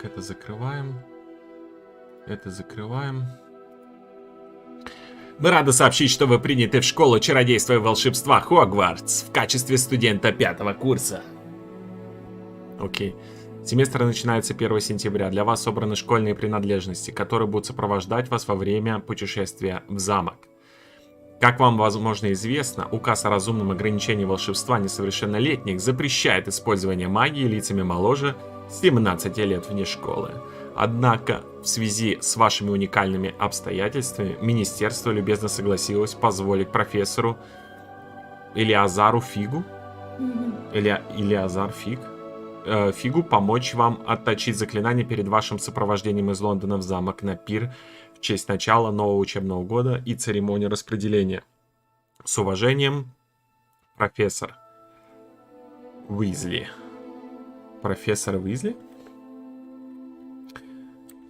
Так, это закрываем. Это закрываем. Мы рады сообщить, что вы приняты в школу чародейства и волшебства Хогвартс в качестве студента 5-го курса. Окей. Семестр начинается 1 сентября. Для вас собраны школьные принадлежности, которые будут сопровождать вас во время путешествия в замок. Как вам, возможно, известно, указ о разумном ограничении волшебства несовершеннолетних запрещает использование магии лицами моложе 17 лет вне школы. Однако, в связи с вашими уникальными обстоятельствами, министерство любезно согласилось позволить профессору Элиазару Фигу, Фигу помочь вам отточить заклинание перед вашим сопровождением из Лондона в замок на пир в честь начала нового учебного года и церемонии распределения. С уважением, профессор Уизли. Профессор Уизли?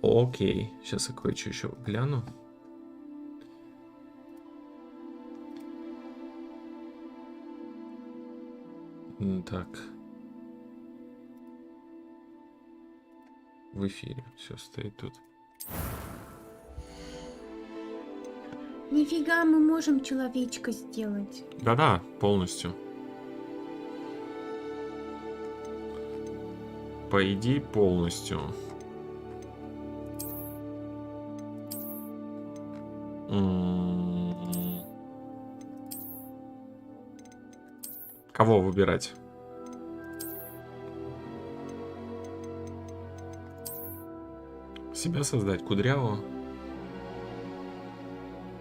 Окей, сейчас я кое-что еще гляну. Так. В эфире все стоит тут. Нифига, мы можем человечка сделать. Да-да, полностью. По идее, полностью. Кого выбирать? Себя создать? Кудрявого?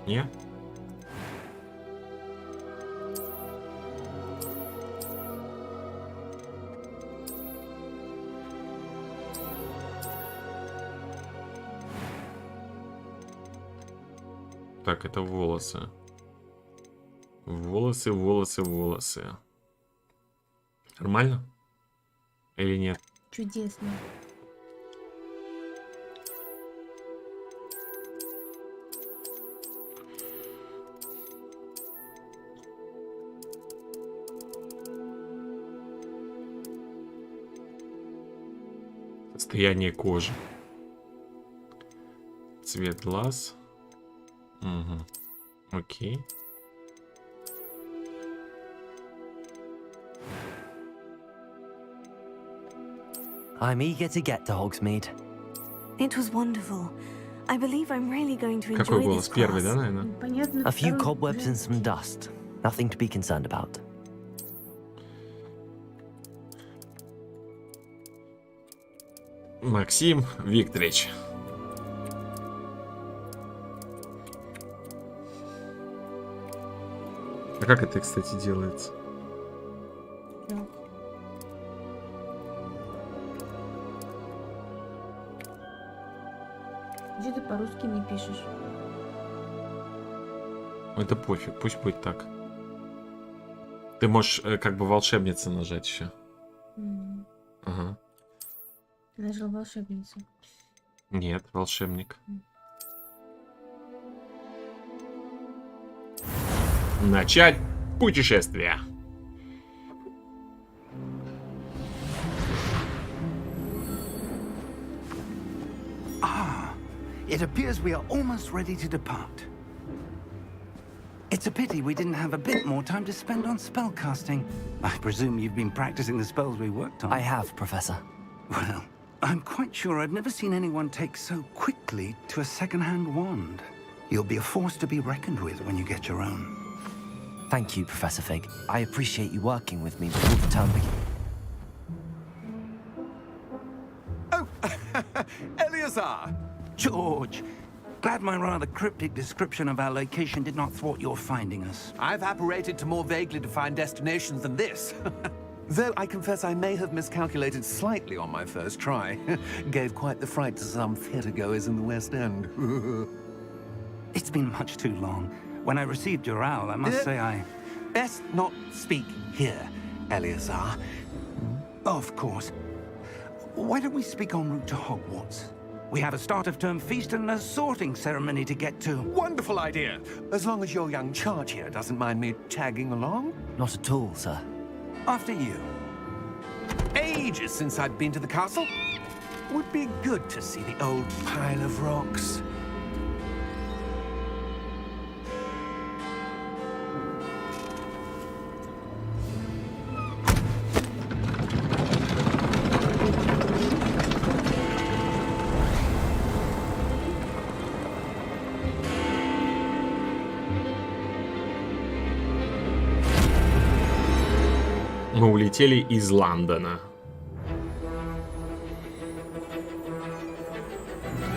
Не? Так, это волосы. Волосы, волосы, волосы. Нормально? Или нет? Чудесно. Состояние кожи. Цвет глаз. Угу. Окей. I'm eager to get to Hogsmeade. It was wonderful. I believe I'm really going to enjoy Какой this голос? Первый, да, class. наверное? Понятно. A few второй cobwebs and some женский. dust. Nothing to be concerned about. Максим Викторович. А как это, кстати, делается? Да. Где ты по-русски не пишешь? Это пофиг, пусть будет так. Ты можешь как бы волшебница нажать еще. Ага. Ты нажал волшебницу. Нет, волшебник. Начать путешествие. It appears we are almost ready to depart. It's a pity we didn't have a bit more time to spend on spellcasting. I presume you've been practicing the spells we worked on. I have, Professor. Well, I'm quite sure I've never seen anyone take so quickly to a second-hand wand. You'll be a force to be reckoned with when you get your own. Thank you, Professor Fig. I appreciate you working with me before the term begins. Oh, Eleazar! George, glad my rather cryptic description of our location did not thwart your finding us. I've apparated to more vaguely defined destinations than this. Though I confess I may have miscalculated slightly on my first try. Gave quite the fright to some theatregoers in the West End. It's been much too long. When I received your owl, I must say I... Best not speak here, Eleazar. Of course. Why don't we speak en route to Hogwarts? We have a start-of-term feast and a sorting ceremony to get to. Wonderful idea! As long as your young charge here doesn't mind me tagging along. Not at all, sir. After you. Ages since I've been to the castle. would be good to see the old pile of rocks. Мы улетели из Лондона.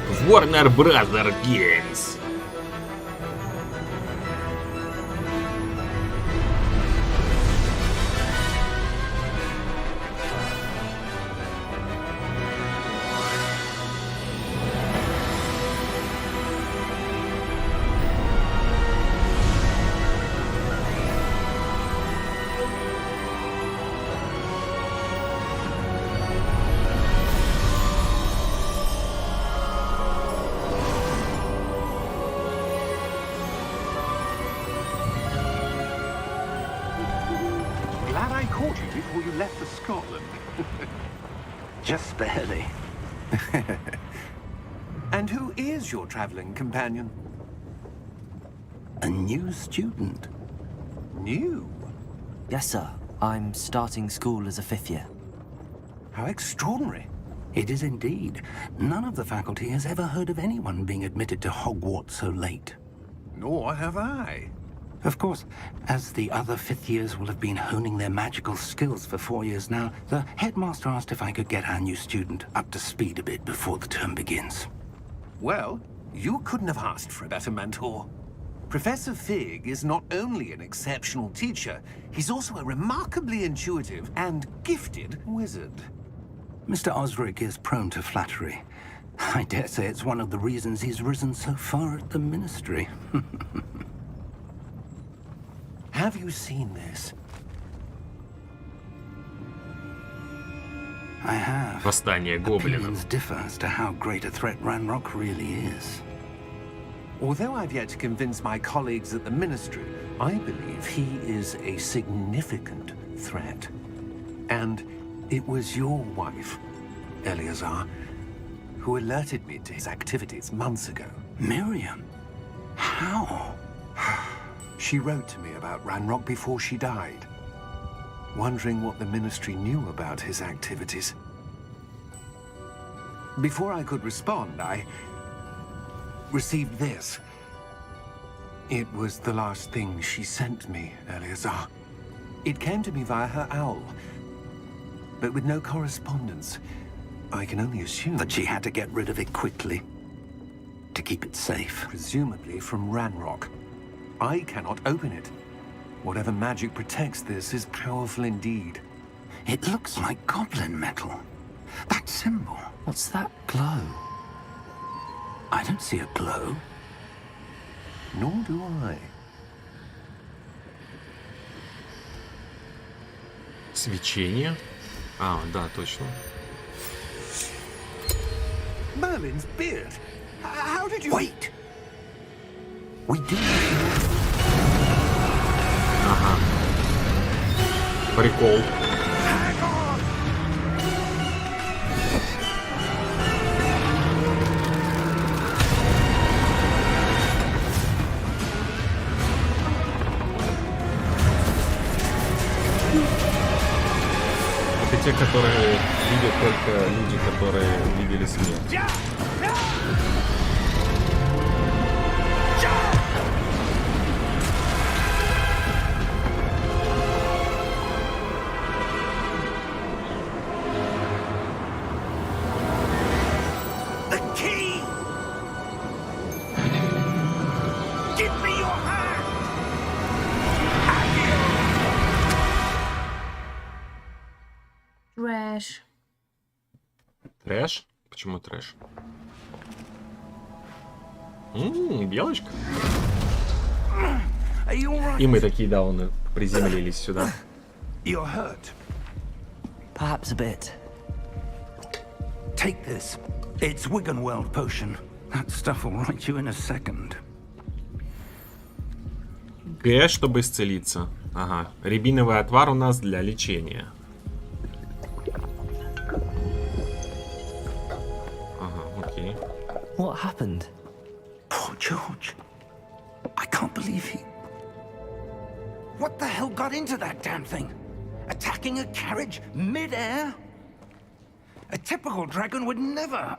В Warner Brothers Games. Glad I caught you before you left for Scotland. Just barely. And who is your traveling companion? A new student. New? Yes, sir. I'm starting school as a 5th year. How extraordinary. It is indeed. None of the faculty has ever heard of anyone being admitted to Hogwarts so late. Nor have I. Of course, as the other 5th years will have been honing their magical skills for 4 years now, the headmaster asked if I could get our new student up to speed a bit before the term begins. Well, you couldn't have asked for a better mentor. Professor Fig is not only an exceptional teacher, he's also a remarkably intuitive and gifted wizard. Mr. Osric is prone to flattery. I dare say it's one of the reasons he's risen so far at the ministry. Have you seen this? I have. Восстание гоблинов. Opinions differ as to how great a threat Ranrock really is. Although I've yet to convince my colleagues at the Ministry, I believe he is a significant threat. And it was your wife, Eleazar, who alerted me to his activities months ago. Miriam? How? She wrote to me about Ranrock before she died, wondering what the Ministry knew about his activities. Before I could respond, I received this. It was the last thing she sent me, Eleazar. It came to me via her owl, but with no correspondence. I can only assume That she had to get rid of it quickly. To keep it safe. presumably from Ranrock. I cannot open it. Whatever magic protects this is powerful indeed. It looks like goblin metal. That symbol. What's that glow? I don't see a glow. Nor do I. Свечение. А, да, точно. Merlin's beard. How did you... Wait! We do. Ага. Прикол. Это те, которые видят только люди, которые видели смерть. The key! Give me your hand! Трэш. Трэш? Почему трэш? Белочка. Are you all right? И мы такие дауны приземлились сюда. You're hurt. Perhaps a bit. Take this. It's Wiggenweld potion. That stuff will right you in a second. Г, чтобы исцелиться. Ага. Рябиновый отвар у нас для лечения. Окей. What happened? Poor George. I can't believe he... What the hell got into that damn thing? Attacking a carriage mid-air? A typical dragon would never...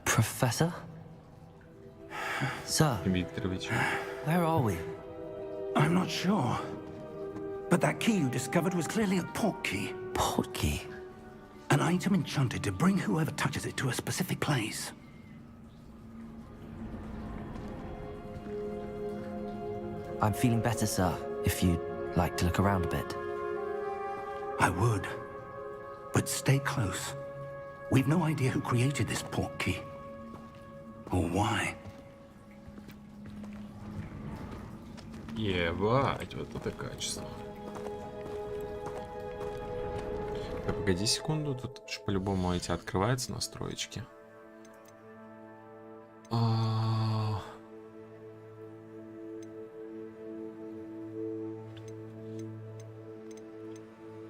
Professor? Sir, Викторовичем. where are we? I'm not sure. But that key you discovered was clearly a portkey. Portkey? An item enchanted to bring whoever touches it to a specific place. I'm feeling better, sir, if you'd like to look around a bit. I would. But stay close. We've no idea who created this portkey. Or why. Ебать, вот это качество. Так, погоди секунду, тут же по-любому эти открываются настроечки.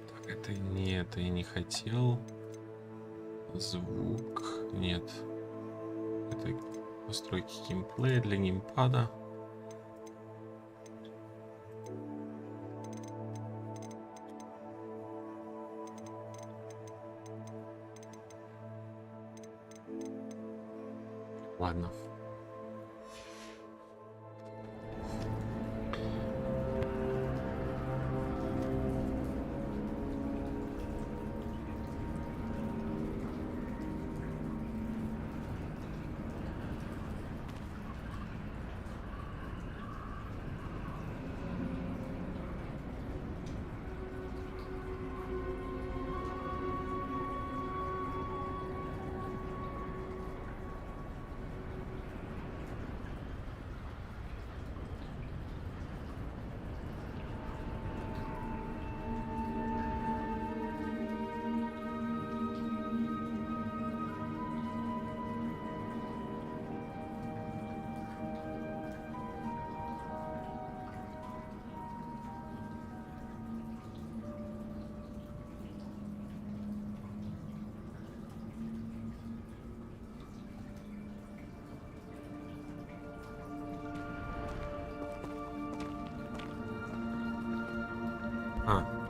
Так, это я не хотел. Звук, нет. Это настройки геймплея для геймпада. Ладно.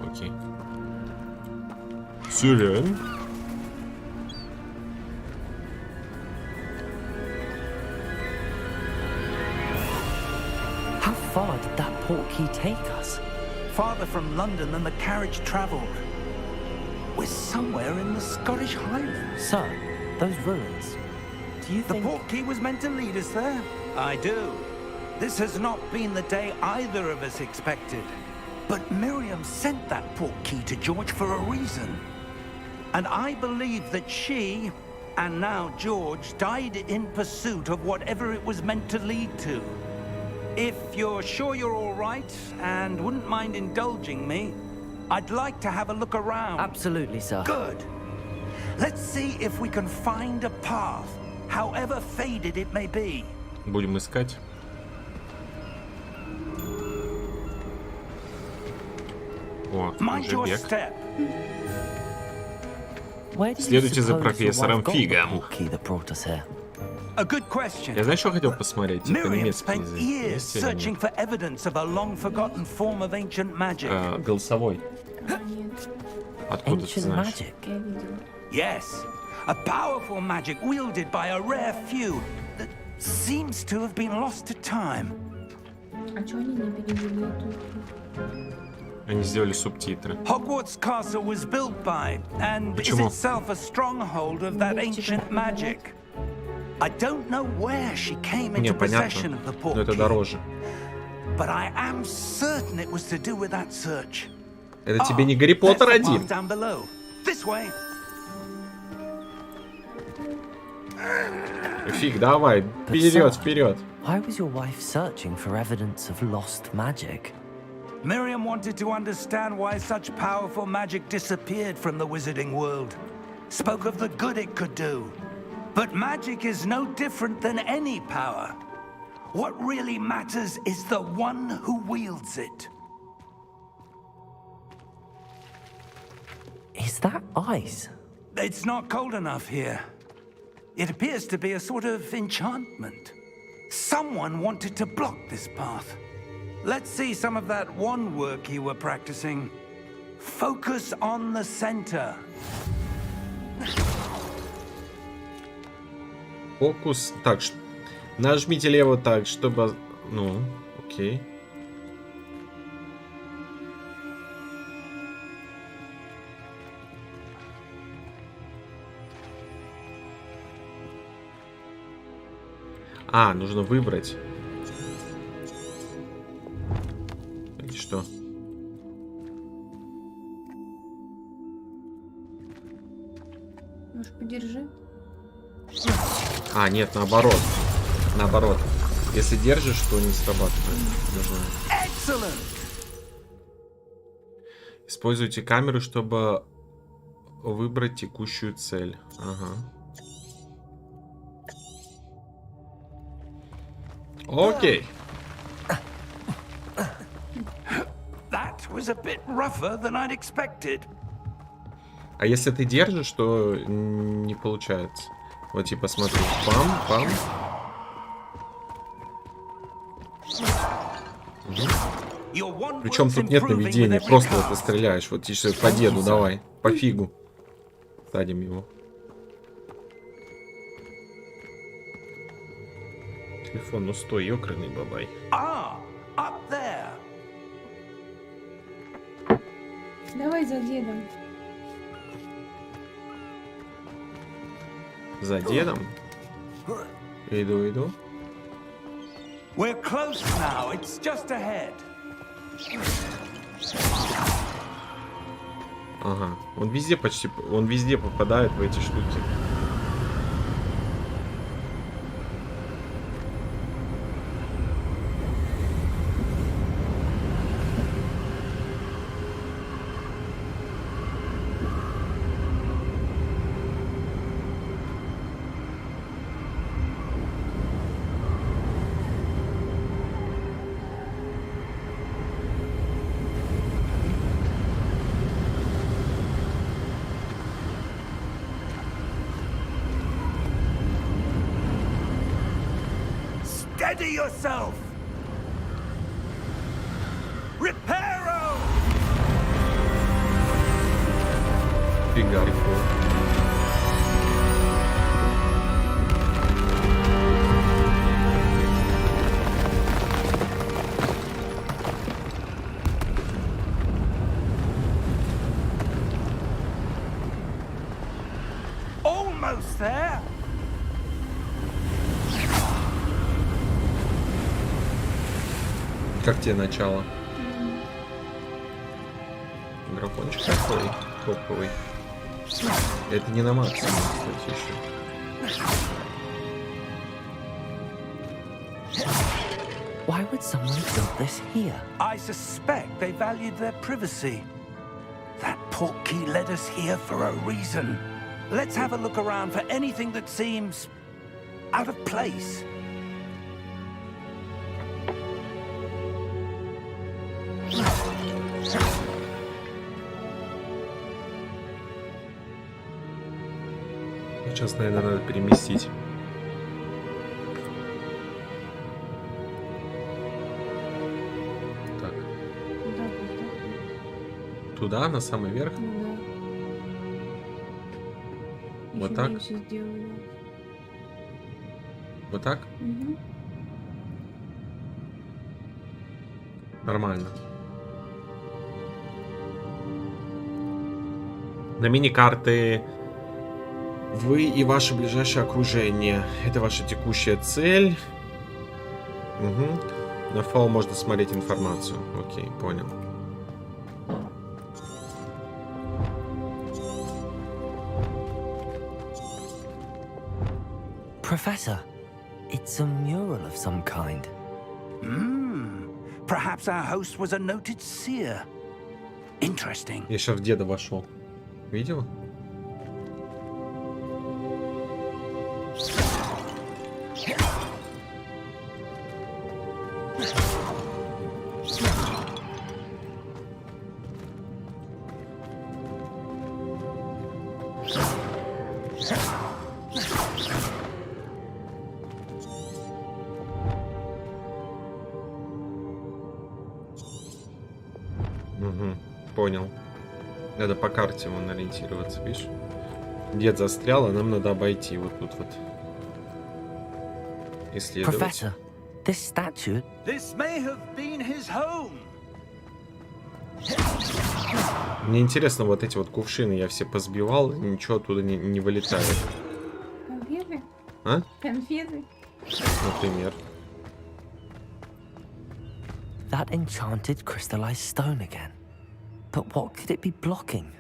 Окей. Сюрен. How far did that portkey take us? Farther from London than the carriage travelled. We're somewhere in the Scottish Highlands. Sir, those ruins. Do you The think... portkey was meant to lead us there? I do. This has not been the day either of us expected. But Miriam sent that portkey to George for a reason. And I believe that she, and now George, died in pursuit of whatever it was meant to lead to. If you're sure you're all right and wouldn't mind indulging me, I'd like to have a look around. Absolutely, sir. Good. Let's see if we can find a path, however faded it may be. Будем искать. О, Mind уже your бег. step. Where did you Следуйте за suppose your профессором wife got the Фигом. portkey that brought us here? A good question. Я, знаешь, что хотел посмотреть? Типа Miriam немецкий spent язык. years Есть или searching нет? for evidence of a long-forgotten form of ancient magic. Голосовой. А, нет, Откуда ты Ancient знаешь? magic? я видела. Yes, a powerful magic wielded by a rare few that seems to have been lost to time. А чё они не перевели эту? Они сделали субтитры. Hogwarts Castle was built by, and is Почему? itself a stronghold of that ancient magic. I don't know where she came Не, into possession понятно. of the Но это portkey, дороже. but I am certain it was to do with that search. Это тебе не Гарри Поттер There's the path 1. down below. This way. Фиг, давай. Вперед, вперед. Why was your wife searching for evidence of lost magic? Miriam wanted to understand why such powerful magic disappeared from the wizarding world. Spoke of the good it could do. But magic is no different than any power. What really matters is the one who wields it. Is that ice? It's not cold enough here. It appears to be a sort of enchantment. Someone wanted to block this path. Let's see some of that one work you were practicing. Focus on the center. Фокус. Так, нажмите лево так, чтобы... Ну, окей. А, нужно выбрать. Или что? Может, подержи? А, нет, наоборот. Наоборот. Если держишь, то не срабатывает. Нужно. Используйте камеру, чтобы выбрать текущую цель. Ага. Окей. That was a bit rougher than I'd expected. А если ты держишь, то не получается. Вот типа смотри. Пам, пам. Причем тут нет наведения, просто вот ты стреляешь. Вот ты по деду давай. По фигу. Садим его. Телефон, ну стой, ёкарный бабай. Давай за дедом. За дедом? Иду, иду. We're close now. It's just ahead. Ага. Он везде почти... Он везде попадает в эти штуки. Steady yourself. Reparo. Фигарь. Almost there. Как тебе начало? Дракончик такой топовый. Это не на максимум, кстати, еще. Why would someone build this here? I suspect they valued their privacy. That portkey led us here for a reason. Let's have a look around for anything that seems out of place. Сейчас, наверное, надо переместить. Так. Туда, на самый верх? Ну, да. Вот Ещё так? меньше сделаю, да. Вот так? Угу. Нормально. На мини-карты вы и ваше ближайшее окружение. Это ваша текущая цель. Угу. На файл можно смотреть информацию. Окей, понял. Professor, it's a mural of some kind. Perhaps our host was a noted seer. Interesting. Я сейчас в деда вошел. Видел? Угу, понял. Надо по карте вон ориентироваться, видишь? Дед застрял, а нам надо обойти вот тут вот. Исследовать. Professor, this statue. This may have been his home. Мне интересно, вот эти вот кувшины я все позбивал, ничего оттуда не вылетает. Конфеты? А? Конфеты? Например. That enchanted crystallized stone again. But what could it be blocking?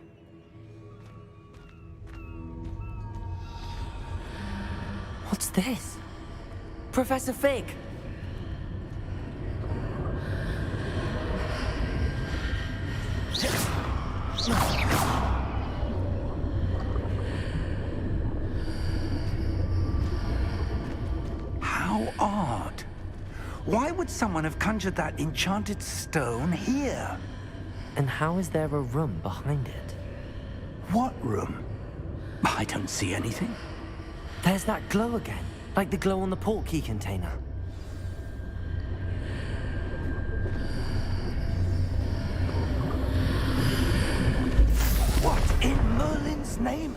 What's this? Professor Fig! How odd. Why would someone have conjured that enchanted stone here? And how is there a room behind it? What room? I don't see anything. There's that glow again, like the glow on the portkey container. What in Merlin's name?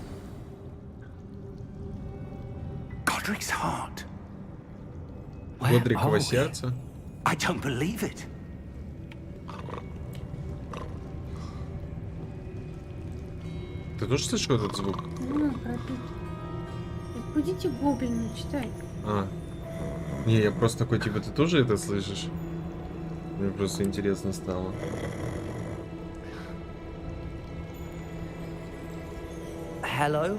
Godric's heart. Where Годриково are we? сердце. I don't believe it. Ты тоже слышишь этот звук? Ну, пропить. Будете гоблины читать. А. Не, я просто такой, типа, ты тоже это слышишь? Мне просто интересно стало. Hello?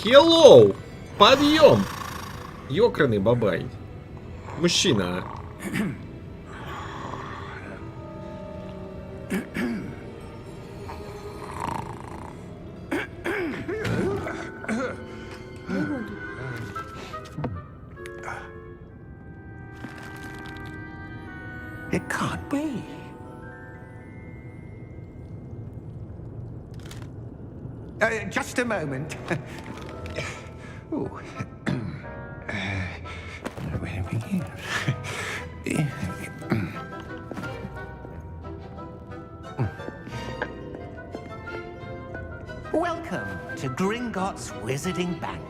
Hello! Подъем! Ёкарный бабай. Мужчина. It can't be. Just a moment. Ooh. Where are we here? Welcome to Gringotts Wizarding Bank.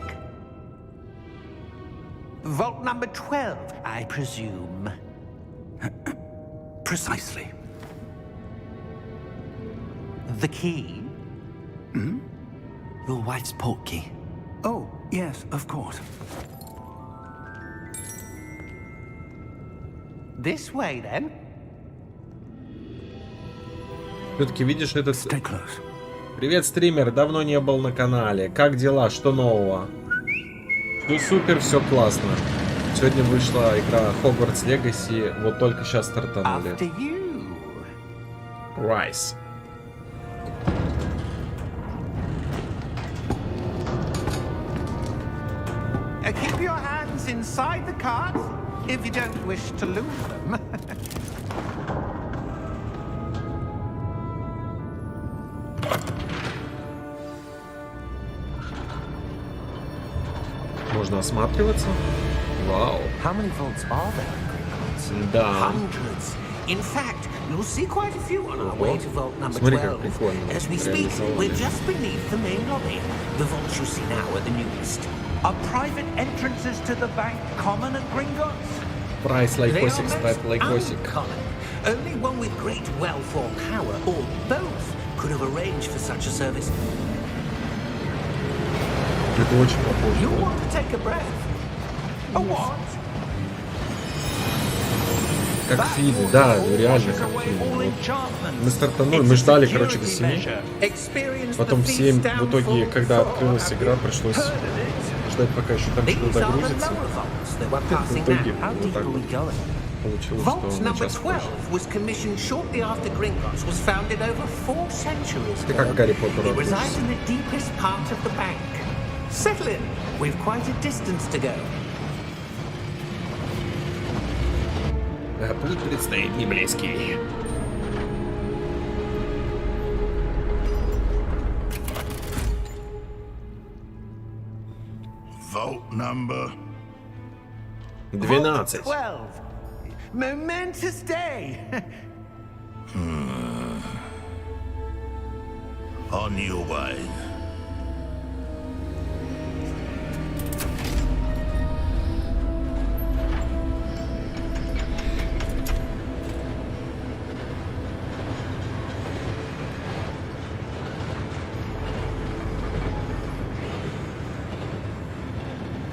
Vault number 12, I presume. Precisely. The key? Your wife's portkey. Oh, yes, of course. This way, then. Все-таки видишь этот... Stay close. Привет, стример, давно не был на канале. Как дела? Что нового? Все супер, все классно. Сегодня вышла игра Hogwarts Legacy, вот только сейчас стартанули. After you. Райс. Keep your hands inside the cart if you don't wish to lose them. Можно осматриваться? Вау. How many vaults are there in Gringotts? Да. Hundreds. In fact, you'll see quite a few on our way to vault number Смотри, как 12. прикольно. As we speak, we're just beneath the main lobby. The vaults you see now are the newest. Are private entrances to the bank common at Gringotts? Прайс They are лайкосик, most ставь лайкосик. uncommon. Only one with great wealth or power, or both, could have arranged for such a service. Это очень похоже. You want to take a breath? A what? Как в фильме, да, реально как в фильме. Вот мы стартанули, мы ждали, короче, до 7. Потом в 7, в итоге, когда открылась игра, пришлось ждать, пока еще там что-то догрузится. В итоге вот так вот получилось, Vault что на number час 12 позже. was commissioned shortly after Gringotts was founded over 4 centuries Ты как ago. Гарри Поттер It resides относишься? in the deepest part of the bank. Settle in. We've quite a distance to go. А путь предстоит не близкий. Vault number. 12. 12. Momentous day. On your way.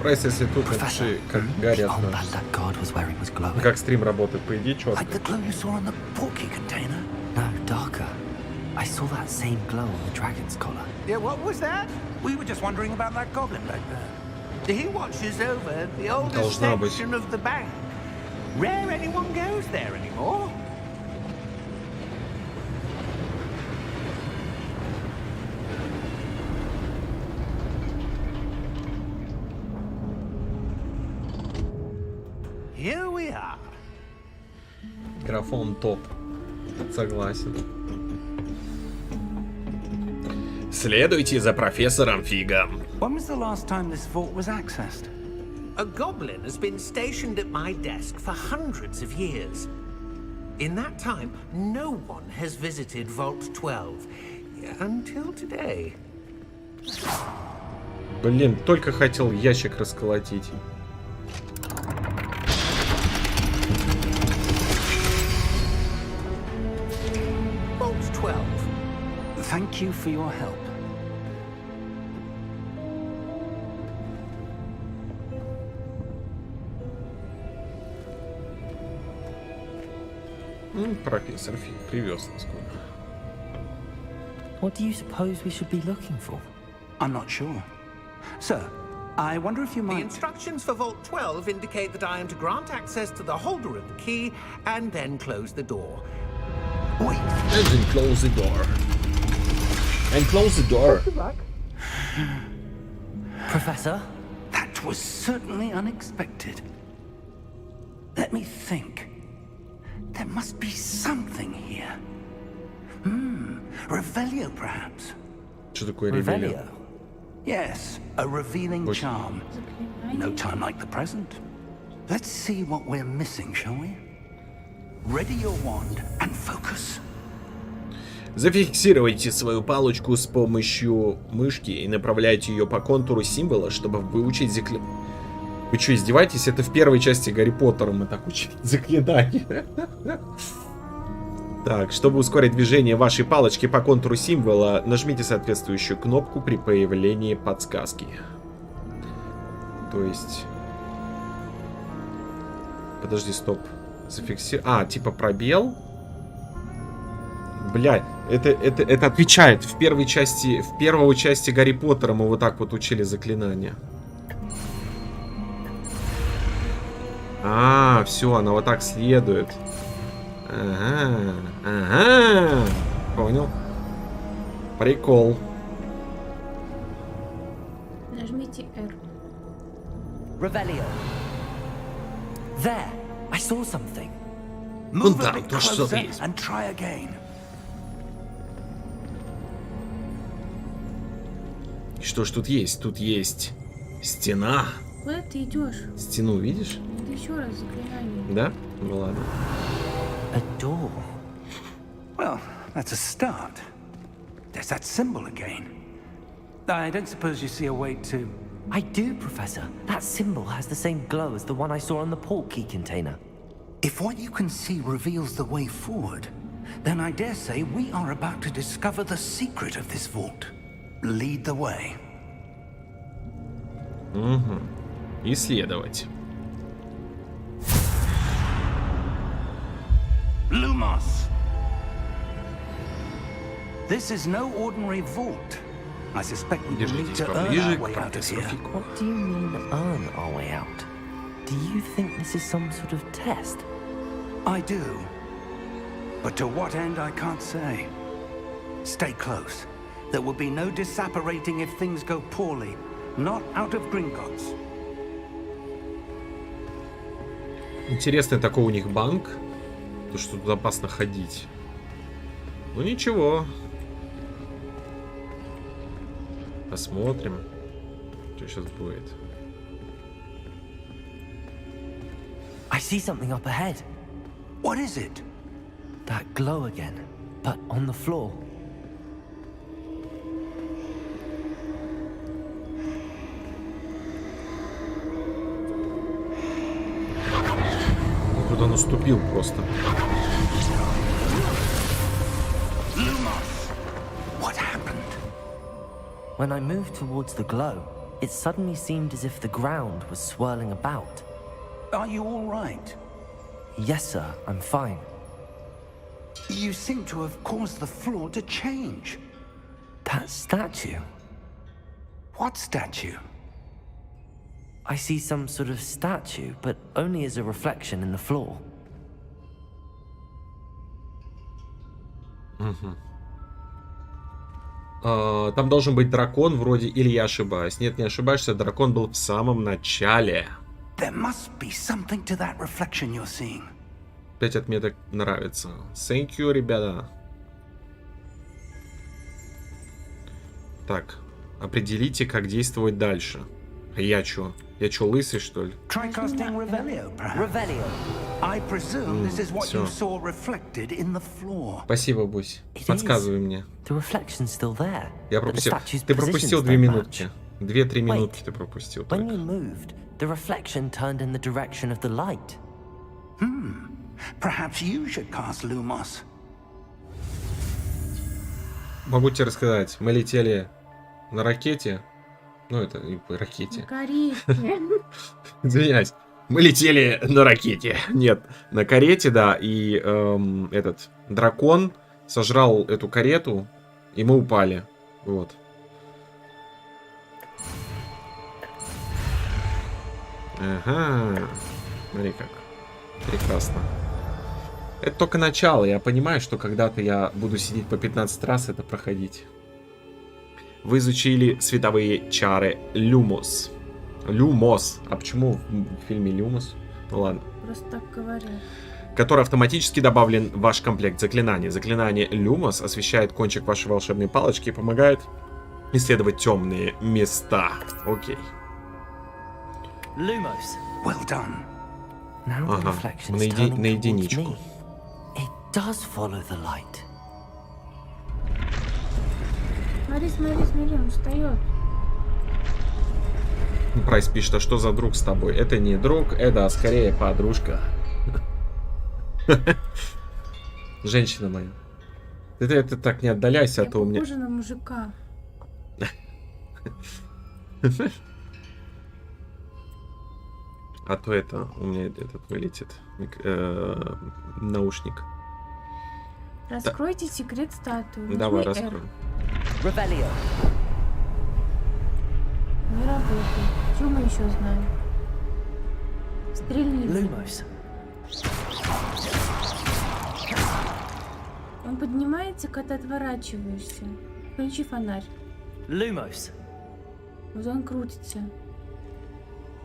Прайс, если тут напиши, как горят the old man наши. that god was wearing was glowing. Как стрим работает, по идее, четко. Like the glow you saw on the portkey container? No, darker. I saw that same glow on the dragon's collar. Yeah, what was that? We were just wondering about that goblin back there. He watches over the oldest Должна быть. section of the bank. Rare anyone goes there anymore. Here we are. Графон топ. Согласен. Следуйте за профессором Фигом. When was the last time this vault was accessed? A goblin has been stationed at my desk for hundreds of years. In that time, no one has visited Vault 12. Until today. Блин, только хотел ящик расколотить. Vault 12. Thank you for your help. Профессор Фиг привез нас куда. What do you suppose we should be looking for? I'm not sure. Sir, I wonder if you The might... instructions for Vault 12 indicate that I am to grant access to the holder of the key and then close the door. Wait! And then close the door. And close the door. Professor? That was certainly unexpected. Let me think. There must be something here. Revelio, perhaps? Что такое ревелио? Revelio? Yes, a revealing What? charm. No time like the present. Let's see what we're missing, shall we? Ready your wand and focus. Зафиксируйте свою палочку с помощью мышки и направляйте ее по контуру символа, чтобы выучить заклинание. Вы что, издеваетесь? Это в первой части Гарри Поттера мы так учили заклинания. Так, чтобы ускорить движение вашей палочки по контуру символа, нажмите соответствующую кнопку при появлении подсказки. То есть... Подожди, стоп. Типа пробел? Бля, это отвечает. В первой части Гарри Поттера мы вот так вот учили заклинания. Все, она вот так следует. Ага. Понял. Прикол. Нажмите R. Revelio. There! I saw something. Move да, a bit то что closer есть. and try again. Что ж тут есть? Тут есть стена. Куда ты идешь? Стену видишь? Это еще раз заклинание. Да? Ну ладно. A door. Well, that's a start. There's that symbol again. I don't suppose you see a way to... I do, Professor. That symbol has the same glow as the one I saw on the portkey container. If what you can see reveals the way forward, then I dare say we are about to discover the secret of this vault. Lead the way. Исследовать. Lumos! This is no ordinary vault. I suspect we will need Держитесь to earn поближе our к way out of профессору here. Фигу. What do you mean, earn our way out? Do you think this is some sort of test? I do. But to what end, I can't say. Stay close. There will be no disapparating if things go poorly. Not out of Gringotts. Интересный такой у них банк. То, что тут опасно ходить. Ну ничего. Посмотрим, что сейчас будет. I see something up ahead. What is it? That glow again, but on the floor. куда наступил просто. What happened? When I moved towards the glow, it suddenly seemed as if the ground was swirling about. Are you all right? Yes, sir, I'm fine. You seem to have caused the floor to change. That statue. What statue? I see some sort of statue, but only as a reflection in the floor. Там должен быть дракон вроде, или я ошибаюсь? Нет, не ошибаешься, дракон был в самом начале. There must be something to that reflection you're seeing. 5 отметок нравится. Thank you, ребята. Так, определите, как действовать дальше. А я чё? Я чё, лысый, что ли? Try casting Revelio, perhaps. Revelio. I presume this is what всё. you saw reflected in the floor. Спасибо, Бусь. It Подсказывай мне. The reflection's still there. Я but the пропустил. statue's Ты пропустил positions 2 don't минутки. match. 2-3 Wait. минутки ты пропустил. When только. you moved, the reflection turned in the direction of the light. Perhaps you should cast Lumos. Могу тебе рассказать. Мы летели на ракете. Ну, это не по ракете. Карите. Извиняюсь. Мы летели на ракете. Нет, на карете, да. И этот дракон сожрал эту карету, и мы упали. Вот. Ага. Смотри как. Прекрасно. Это только начало. Я понимаю, что когда-то я буду сидеть по 15 раз это проходить. Вы изучили световые чары Люмос. Люмос. А почему в фильме Люмос? Ну ладно. Просто так говорят. Который автоматически добавлен в ваш комплект заклинаний. Заклинание Люмос освещает кончик вашей волшебной палочки и помогает исследовать темные места. Окей. Lumos. Well done. Now the Ага. reflection На is turning towards единичку. me. It does follow the light. Смотри, смотри, смотри, он встает. Прайс пишет, а что за друг с тобой? Это не друг, это скорее подружка. Женщина моя. Ты так не отдаляйся, Я а то у меня... похожа на мужика. А то это у меня этот вылетит. Наушник. Раскройте секрет статуи. Давай Нажми R. раскроем. Revelio. Не работает. Что мы еще знаем? Стрельни. Lumos. Он поднимается, когда отворачиваешься. Включи фонарь. Lumos. Вот он крутится.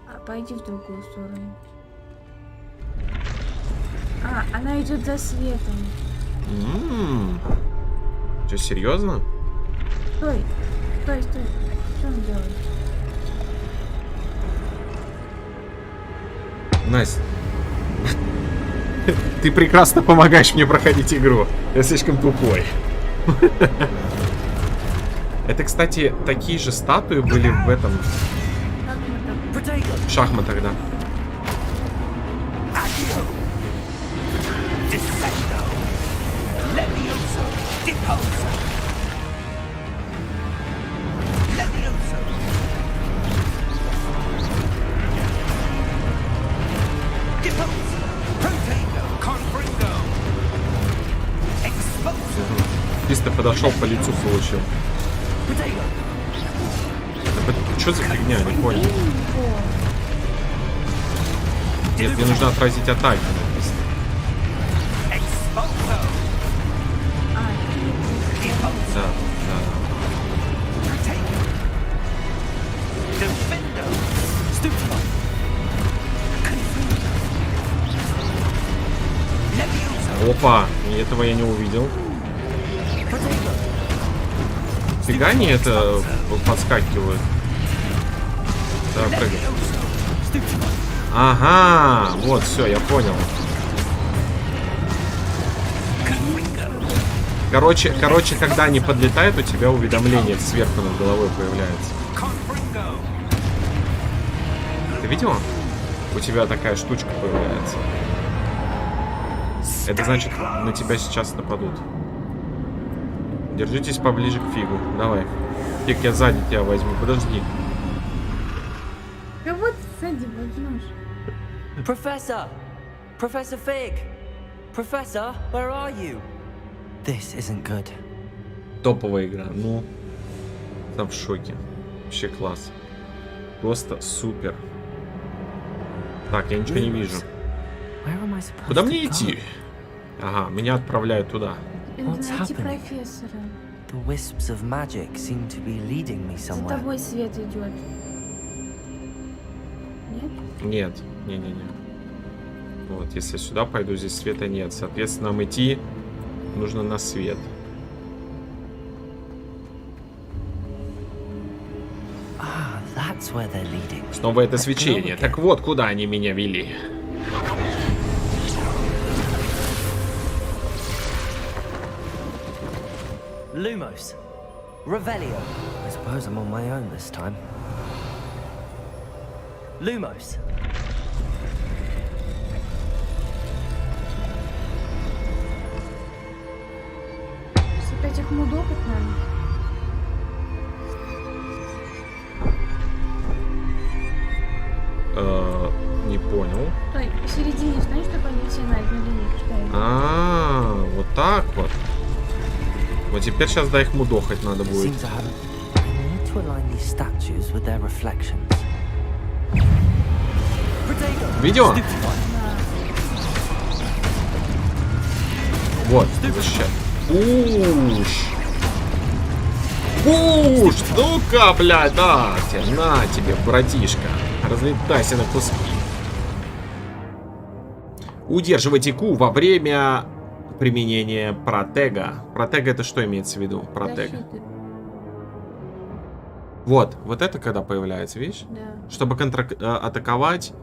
А пойди в другую сторону. А, она идет за светом. Что, серьезно? Стой, стой, стой. Что он делает? Настя, ты прекрасно помогаешь мне проходить игру. Я слишком тупой. Это, кстати, такие же статуи были в этом... Как мы так? В шахматах, да. Чисто подошел, по лицу получил. Что за фигня, не понял. Нет, мне нужно отразить атаки. Да, да. Опа, и этого я не увидел. Фига они это подскакивают. Да, прыгай. Ага, вот, все, я понял. Короче, когда они подлетают, у тебя уведомление сверху над головой появляется. Ты видела? У тебя такая штучка появляется. Это значит, на тебя сейчас нападут. Держитесь поближе к Фигу. Давай. Фиг, я сзади тебя возьму. Подожди. Кого ты сзади возьмешь? Professor! Professor Fig! Professor, where are you? This isn't good. Топовая игра. Ну, там в шоке. Вообще класс. Просто супер. Так, я ничего не вижу. Куда мне идти? Ага, меня отправляют туда. Надо найти профессора. The wisps of magic seem to be leading me За somewhere. тобой свет идет. Нет? Нет, не-не-не. Вот, если я сюда пойду, здесь света нет. Соответственно, нам идти нужно на свет. That's where they're leading. Снова это свечение. Так вот, куда они меня вели. Lumos. Revelio. I suppose I'm on my own this time. Lumos. Опять их мудохать надо. Не понял. Стой, в середине, знаешь, чтобы они все на одну линию стояли. Вот так вот. Вот теперь сейчас дай их мудохать надо будет. Seem to have. I need to align these statues with their reflections. Видео? Вот, защищай. Пуш! Ну-ка, блядь, да, на тебе, братишка. Разлетайся на куски. Удерживайте Q во время применения протега. Протега это что имеется в виду? Протег. Вот это когда появляется, видишь? Да. Чтобы атаковать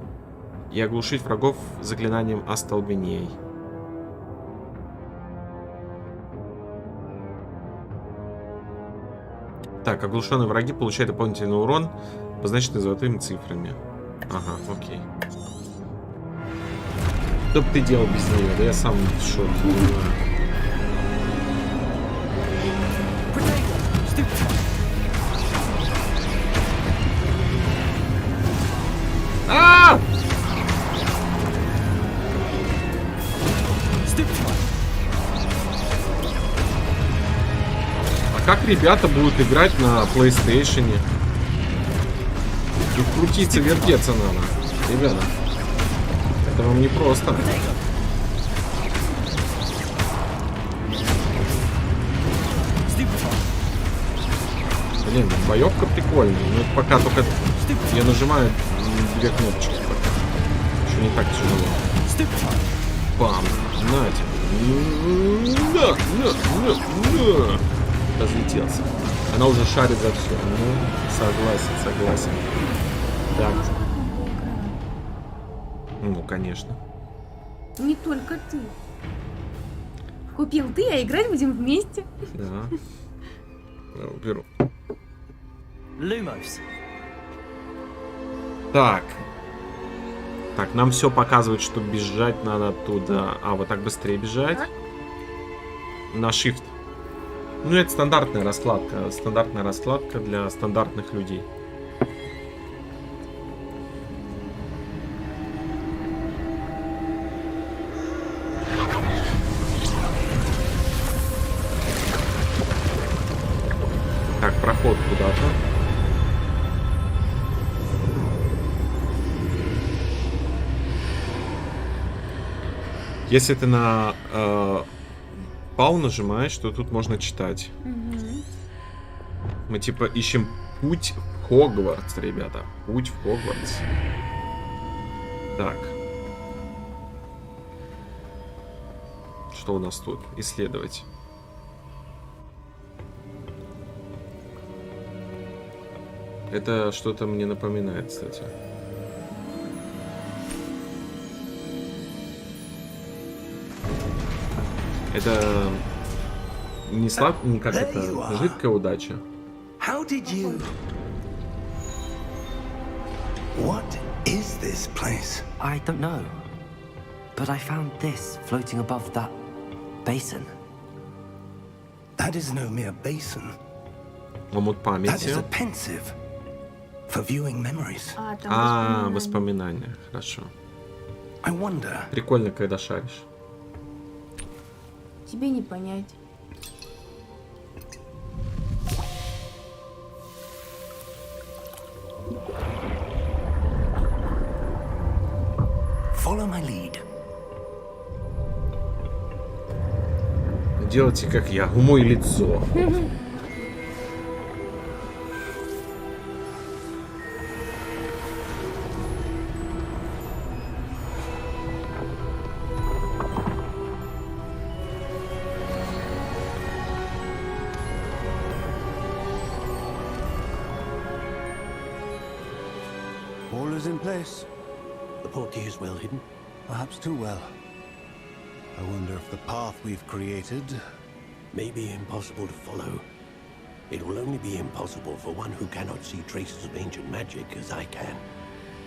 и оглушить врагов заклинанием остолбеней. Так, оглушенные враги получают дополнительный урон, позначенный золотыми цифрами. Ага, окей. Что бы ты делал без нее? Да я сам в шоке. Как ребята будут играть на PlayStation? Тут крутиться, вертеться надо. Ребята, это вам не просто. Блин, боевка прикольная. Но это пока только я нажимаю две кнопочки. Еще не так тяжело. Бам! На тебе. На. Разлетелся. Она уже шарит за все. Ну, согласен. Так. Ну, конечно. Не только ты. Купил ты, а играть будем вместе. Да. Я уберу. Lumos. Так. Так, нам все показывает, что бежать надо оттуда. А, вот так быстрее бежать. На shift. Ну, это стандартная раскладка. Стандартная раскладка для стандартных людей. Так, проход куда-то. Если ты на пау нажимаешь, то тут можно читать. Мы типа ищем путь в Хогвартс, ребята. Путь в Хогвартс. Так. Что у нас тут? Исследовать. Это что-то мне напоминает, кстати. Это не не как это, жидкая удача. How did you? What is this place? I don't know. But I found this floating above that basin. That is no mere basin. Омут That is памяти. a pensive for viewing memories. А, там А, воспоминания. воспоминания. Хорошо. I wonder. Прикольно, когда шаришь. Тебе не понять. Follow my lead. Делайте как я. Умой лицо. All is in place. The portkey is well hidden. Perhaps too well. I wonder if the path we've created... May be impossible to follow. It will only be impossible for one who cannot see traces of ancient magic as I can.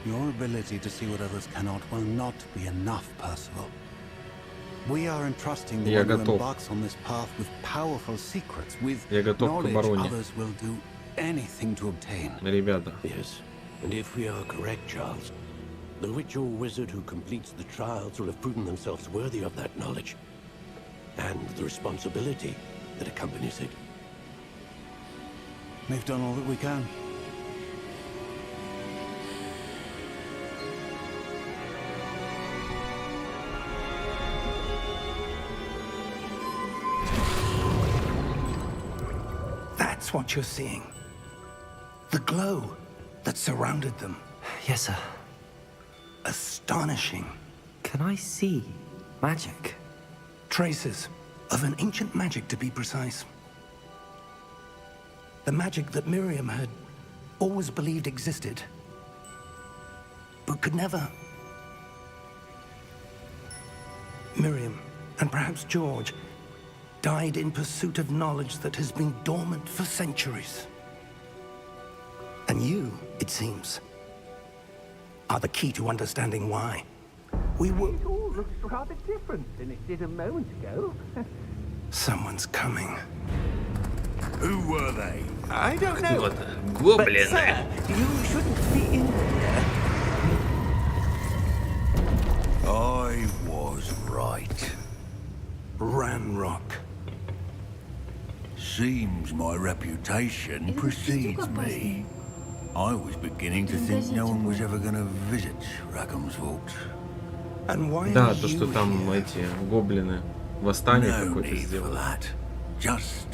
Your ability to see what others cannot will not be enough, Percival. We are entrusting the Я one who готов. embarks on this path with powerful secrets, with Я готов к knowledge обороне. others will do anything to obtain. Ребята. Yes, and if we are correct, Charles, the witch or wizard who completes the trials will have proven themselves worthy of that knowledge and the responsibility that accompanies it. We've done all that we can. That's what you're seeing. The glow that surrounded them. Yes, sir. Astonishing. Can I see magic? Traces of an ancient magic, to be precise. The magic that Miriam had always believed existed, but could never. Miriam, and perhaps George, died in pursuit of knowledge that has been dormant for centuries. And you, it seems, are the key to understanding why. We were... It all looks rather different than it did a moment ago. Someone's coming. Who were they? I don't know. Вот, But, гоблины. sir, you shouldn't be in here. I was right. Ranrock. Seems my reputation Это precedes настолько me. опасно. I was beginning to think no one was ever going to visit Rackham's Vault. And why Да, are то, что you там here? эти гоблины восстание No какое-то need for сделали. that. Just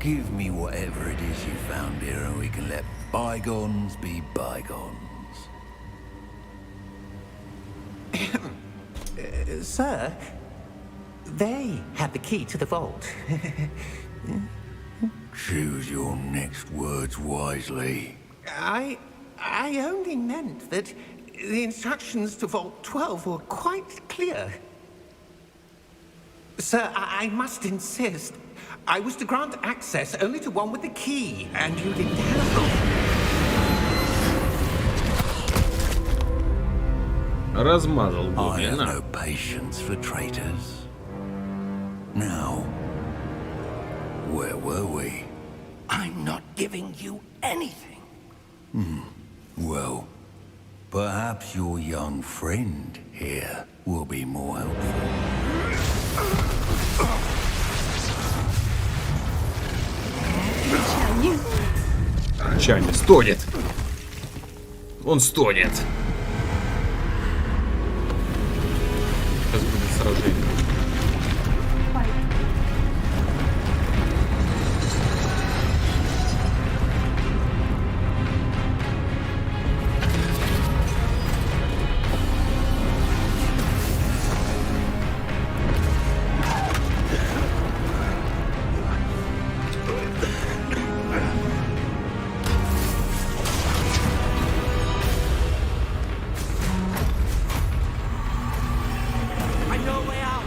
give me whatever it is you found here and we can let bygones be bygones. Sir, they have the key to the vault. Choose your next words wisely. I only meant that the instructions to Vault 12 were quite clear. Sir, I must insist. I was to grant access only to one with the key, and you didn't have it. Размазал I have гоблина. no patience for traitors. Now, where were we? I'm not giving you anything. Well, perhaps your young friend here will be more helpful. Чайник. Чайник стонет. Он стонет. Сейчас будет сражение. I know a way out.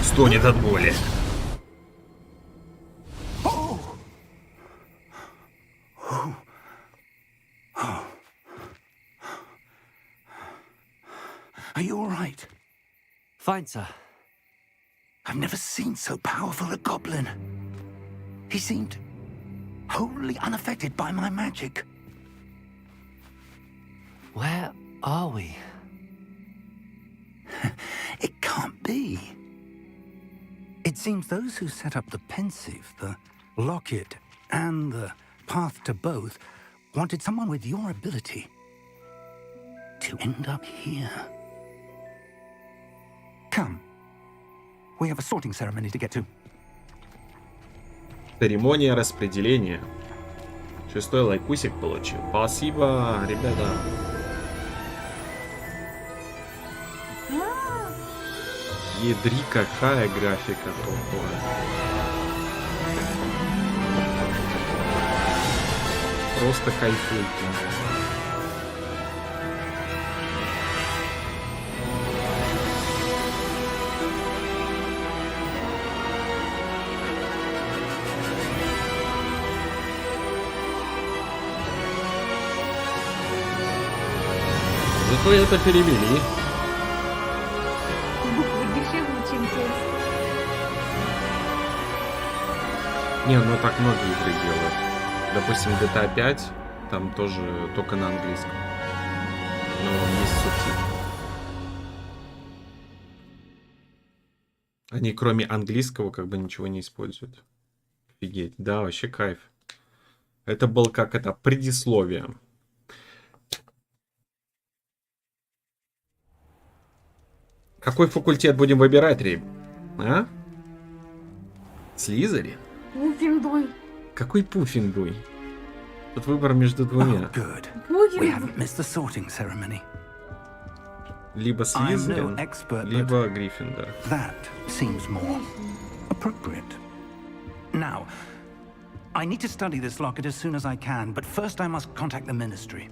Стонет от боли. Fine, sir. I've never seen so powerful a goblin. He seemed wholly unaffected by my magic. Where are we? It can't be. It seems those who set up the pensive, the locket, and the path to both wanted someone with your ability to end up here. Come. We have a sorting ceremony to get to. Церемония распределения. 6-й лайкусик получил. Спасибо, ребята. Ядри, какая графика топовая. Просто кайфуйте. Зато это перевели. Буквы дешевле, чем текст. Не, ну так многие игры делают. Допустим, GTA 5, там тоже только на английском. Но есть субтитры. Они кроме английского как бы ничего не используют. Офигеть. Да, вообще кайф. Это был как это предисловие. Какой факультет будем выбирать, Рейб? А? Слизерин? Пуффиндуй. Какой Пуффиндуй? Тут выбор между двумя. Good. Пуффиндуй. We haven't missed the sorting ceremony. Либо I'm no Слизерин, expert, but либо Гриффиндор. that seems more appropriate. Now, I need to study this locket as soon as I can, but first I must contact the Ministry.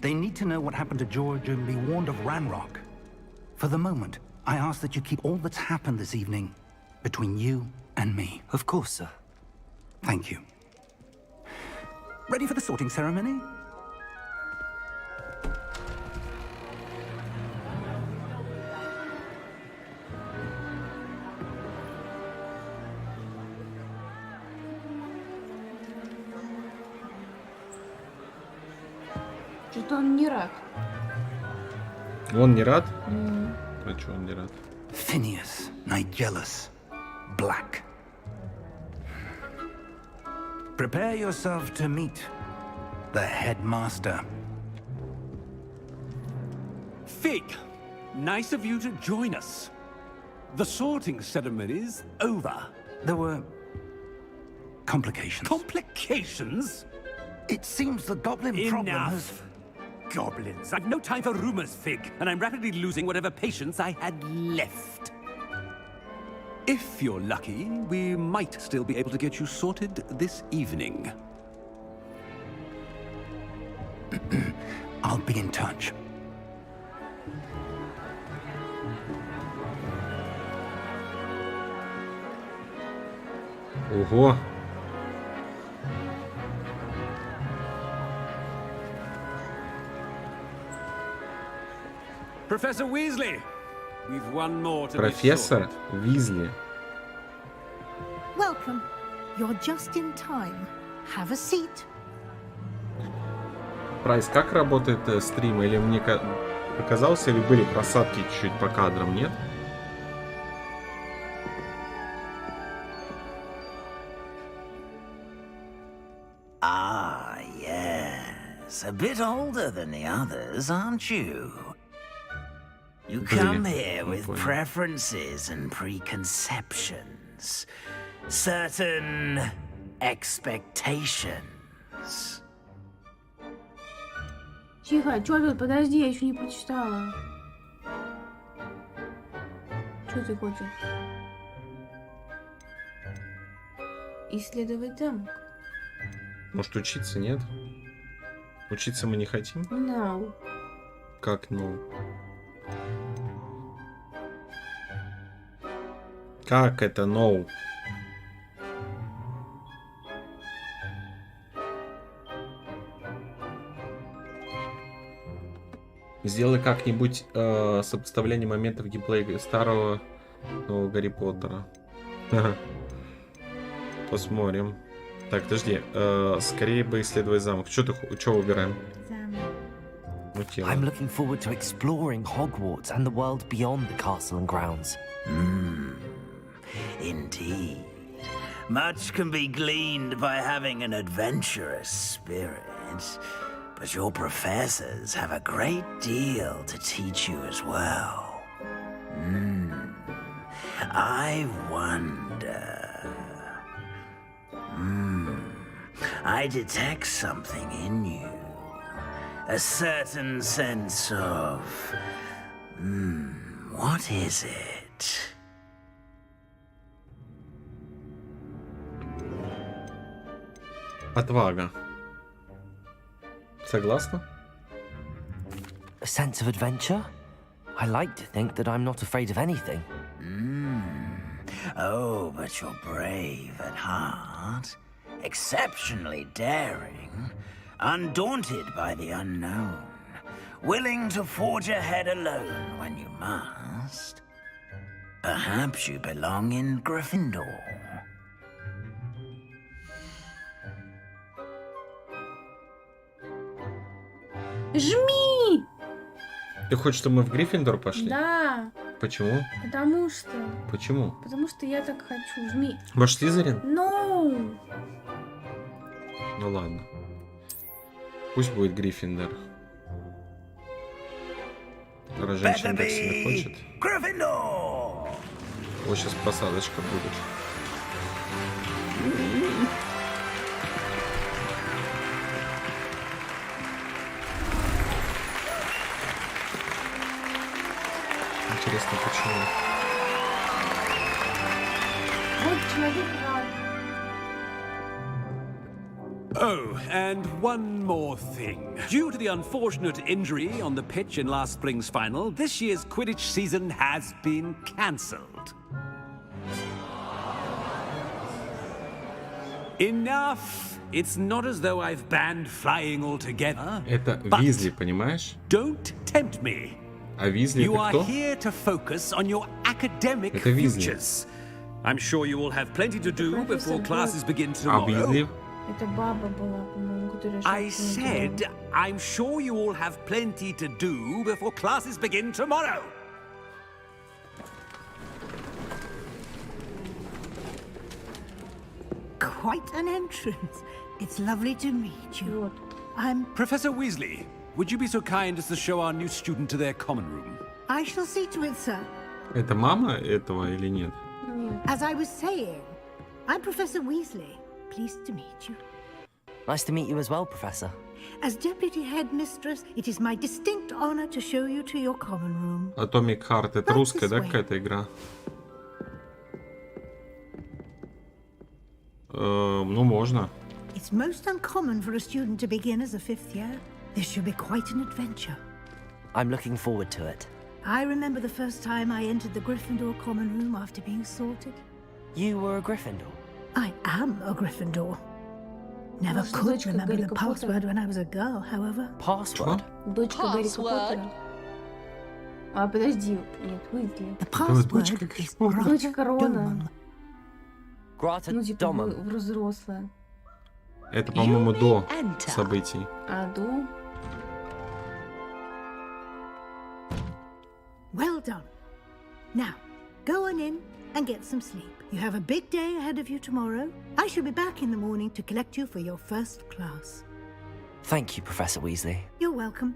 They need to know what happened to George and be warned of Ranrock. For the moment, I ask that you keep all that's happened this evening between you and me. Of course, sir. Thank you. Ready for the sorting ceremony? Что-то он не рад. Он не рад? А что он не рад? Phineas, Nigellus, Black. Prepare yourself to meet the headmaster. Fig, nice of you to join us. The sorting ceremony's over. There were complications. Complications? It seems the goblin problem has... Enough. Goblins. I've no time for rumors, Fig, and I'm rapidly losing whatever patience I had left. If you're lucky, we might still be able to get you sorted this evening. I'll be in touch. Ого. Professor Weasley, we've one more to be Профессор sorted. Визли. Welcome. You're just in time. Have a seat. Прайс, как работает стрим? Или мне показалось, или были просадки чуть-чуть по кадрам, нет? Ah, yes. A bit older than the others, aren't you? You come here with preferences and preconceptions. Certain expectations. Тихо, чё тут? Подожди, я еще не прочитала. Что ты хочешь? Исследовать замок. Может, учиться, нет? Учиться мы не хотим? No. Как ну? Как это no? сделай как-нибудь сопоставление моментов геймплея старого нового Гарри Поттера. Посмотрим. Так, подожди. Скорее бы исследовать замок. Что выбираем? I'm looking forward to exploring Hogwarts and the world beyond the castle and grounds. Indeed. Much can be gleaned by having an adventurous spirit, but your professors have a great deal to teach you as well. I wonder... I detect something in you. A certain sense of... what is it? Отвага. Согласна? A sense of adventure? I like to think that I'm not afraid of anything. Oh, but you're brave at heart, exceptionally daring, undaunted by the unknown, willing to forge ahead alone when you must. Perhaps you belong in Gryffindor. Жми! Ты хочешь, чтобы мы в Гриффиндор пошли? Да. Почему? Потому что... Почему? Потому что я так хочу. Жми. Может, Слизерин? No. Ну ладно. Пусть будет Гриффиндор. Раз женщина так сильно хочет. Гриффиндор! Вот сейчас посадочка будет. Интересно, почему? Вот человек рад. Oh, and one more thing. Due to the unfortunate injury on the pitch in last spring's final, this year's Quidditch season has been cancelled. Enough! It's not as though I've banned flying altogether. Это Визли, понимаешь? Don't tempt me. А Визли You это are кто? here to focus on your academic Это Визли. futures. I'm sure you will have plenty to do before classes begin А tomorrow. Визли? Это баба была, по-моему, которая... I said, I'm sure you all have plenty to do before classes begin tomorrow. Quite an entrance. It's lovely to meet you. I'm... Professor Weasley, would you be so kind as to show our new student to their common room? I shall see to it, sir. Это мама этого или нет? As I was saying, I'm Professor Weasley. Pleased to meet you. Nice to meet you as well, Professor. As Deputy Headmistress, it is my distinct honor to show you to your common room. Atomic Heart, это русская, да, какая-то игра? Ну, можно. It's most uncommon for a student to begin as a fifth year. This should be quite an adventure. I'm looking forward to it. I remember the first time I entered the Gryffindor common room after being sorted. You were a Gryffindor? I am a Gryffindor. Never could remember the password when I was a girl, however. Password? Дочка Гарри Поттера. А, подожди. Нет, Уизли. The password is Дочка Рона. Grata Ну, типа, Domum. взрослая. Это, по-моему, до событий. А, до? Well done. Now, go on in and get some sleep. You have a big day ahead of you tomorrow. I shall be back in the morning to collect you for your first class. Thank you, Professor Weasley. You're welcome.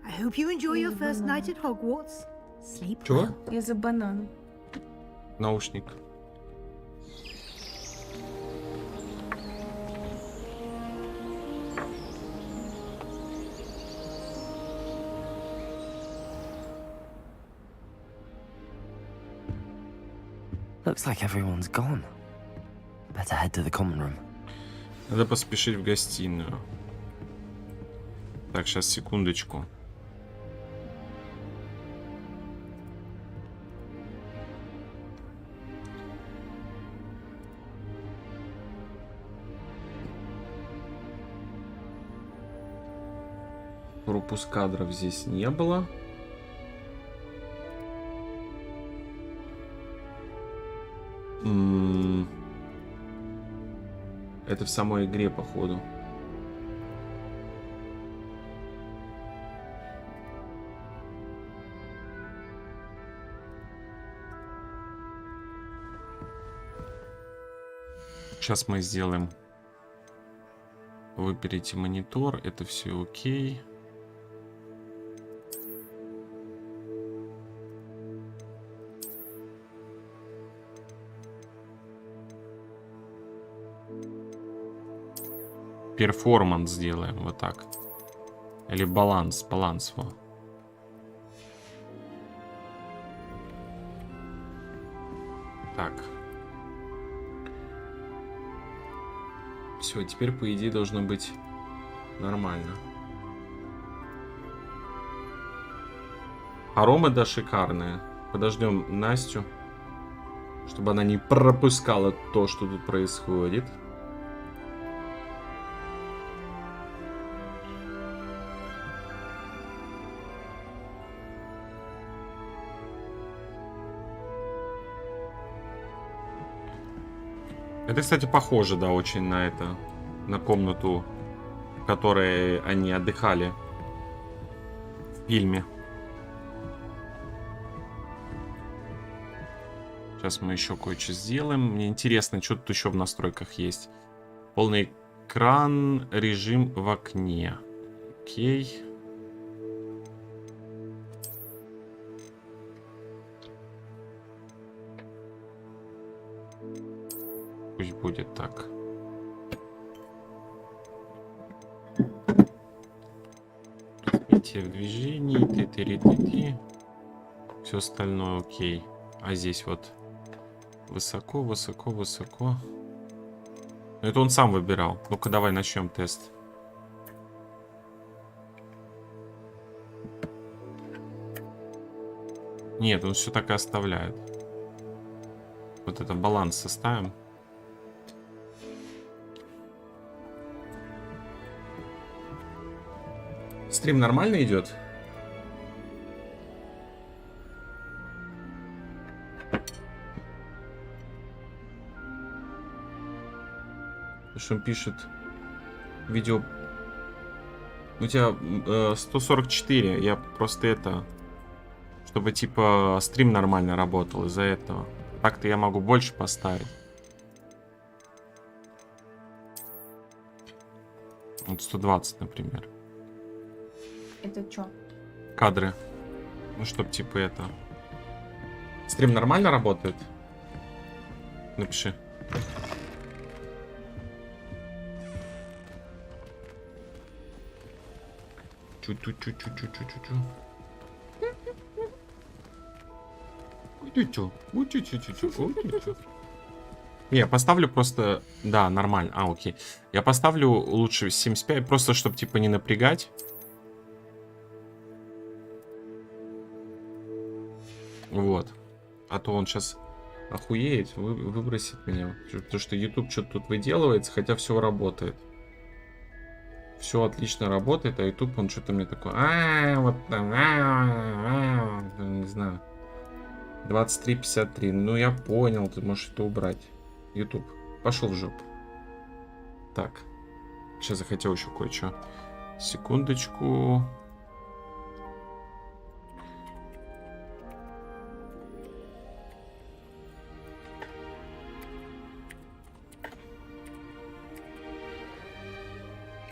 I hope you enjoy your first night at Hogwarts. Sleep Чего? well. Я за банан. Наушник. Looks like everyone's gone. Better head to the common room. Надо поспешить в гостиную. Так, сейчас, секундочку. Пропуск кадров здесь не было. Это в самой игре, походу. Сейчас мы сделаем. Выберите монитор. Это все окей. Перформанс сделаем вот так. Или баланс. Баланс. Во. Так. Все, теперь, по идее, должно быть нормально. Аромы, да, шикарные. Подождем Настю, чтобы она не пропускала то, что тут происходит. Это, кстати, похоже, да, очень на это, на комнату, в которой они отдыхали в фильме. Сейчас мы еще кое-что сделаем. Мне интересно, что тут еще в настройках есть. Полный экран, режим в окне. Окей. Пусть будет так. Развитие в движении. Ты-ты-ты-ты-ты. Все остальное окей. А здесь вот высоко, высоко, высоко. Это он сам выбирал. Ну-ка, давай начнем тест. Нет, он все так и оставляет. Вот это баланс составим. Стрим нормально идет? Что он пишет? Видео... У тебя 144. Я просто это... Чтобы типа стрим нормально работал из-за этого. Так-то я могу больше поставить. Вот 120, например. Это что? Кадры. Ну, чтоб типа это... Стрим нормально работает? Напиши. Чу-чу-чу-чу-чу-чу-чу. Не, поставлю просто... Да, нормально. А, окей. Я поставлю лучше 75, просто чтобы типа не напрягать. Вот. А то он сейчас охуеет, выбросит меня. Потому что YouTube что-то тут выделывается, хотя все работает. Все отлично работает, а YouTube он что-то мне такой... вот там... не знаю. 23:53. Ну, я понял, ты можешь это убрать. YouTube. Пошел в жопу. Так. Сейчас захотел еще кое-что. Секундочку.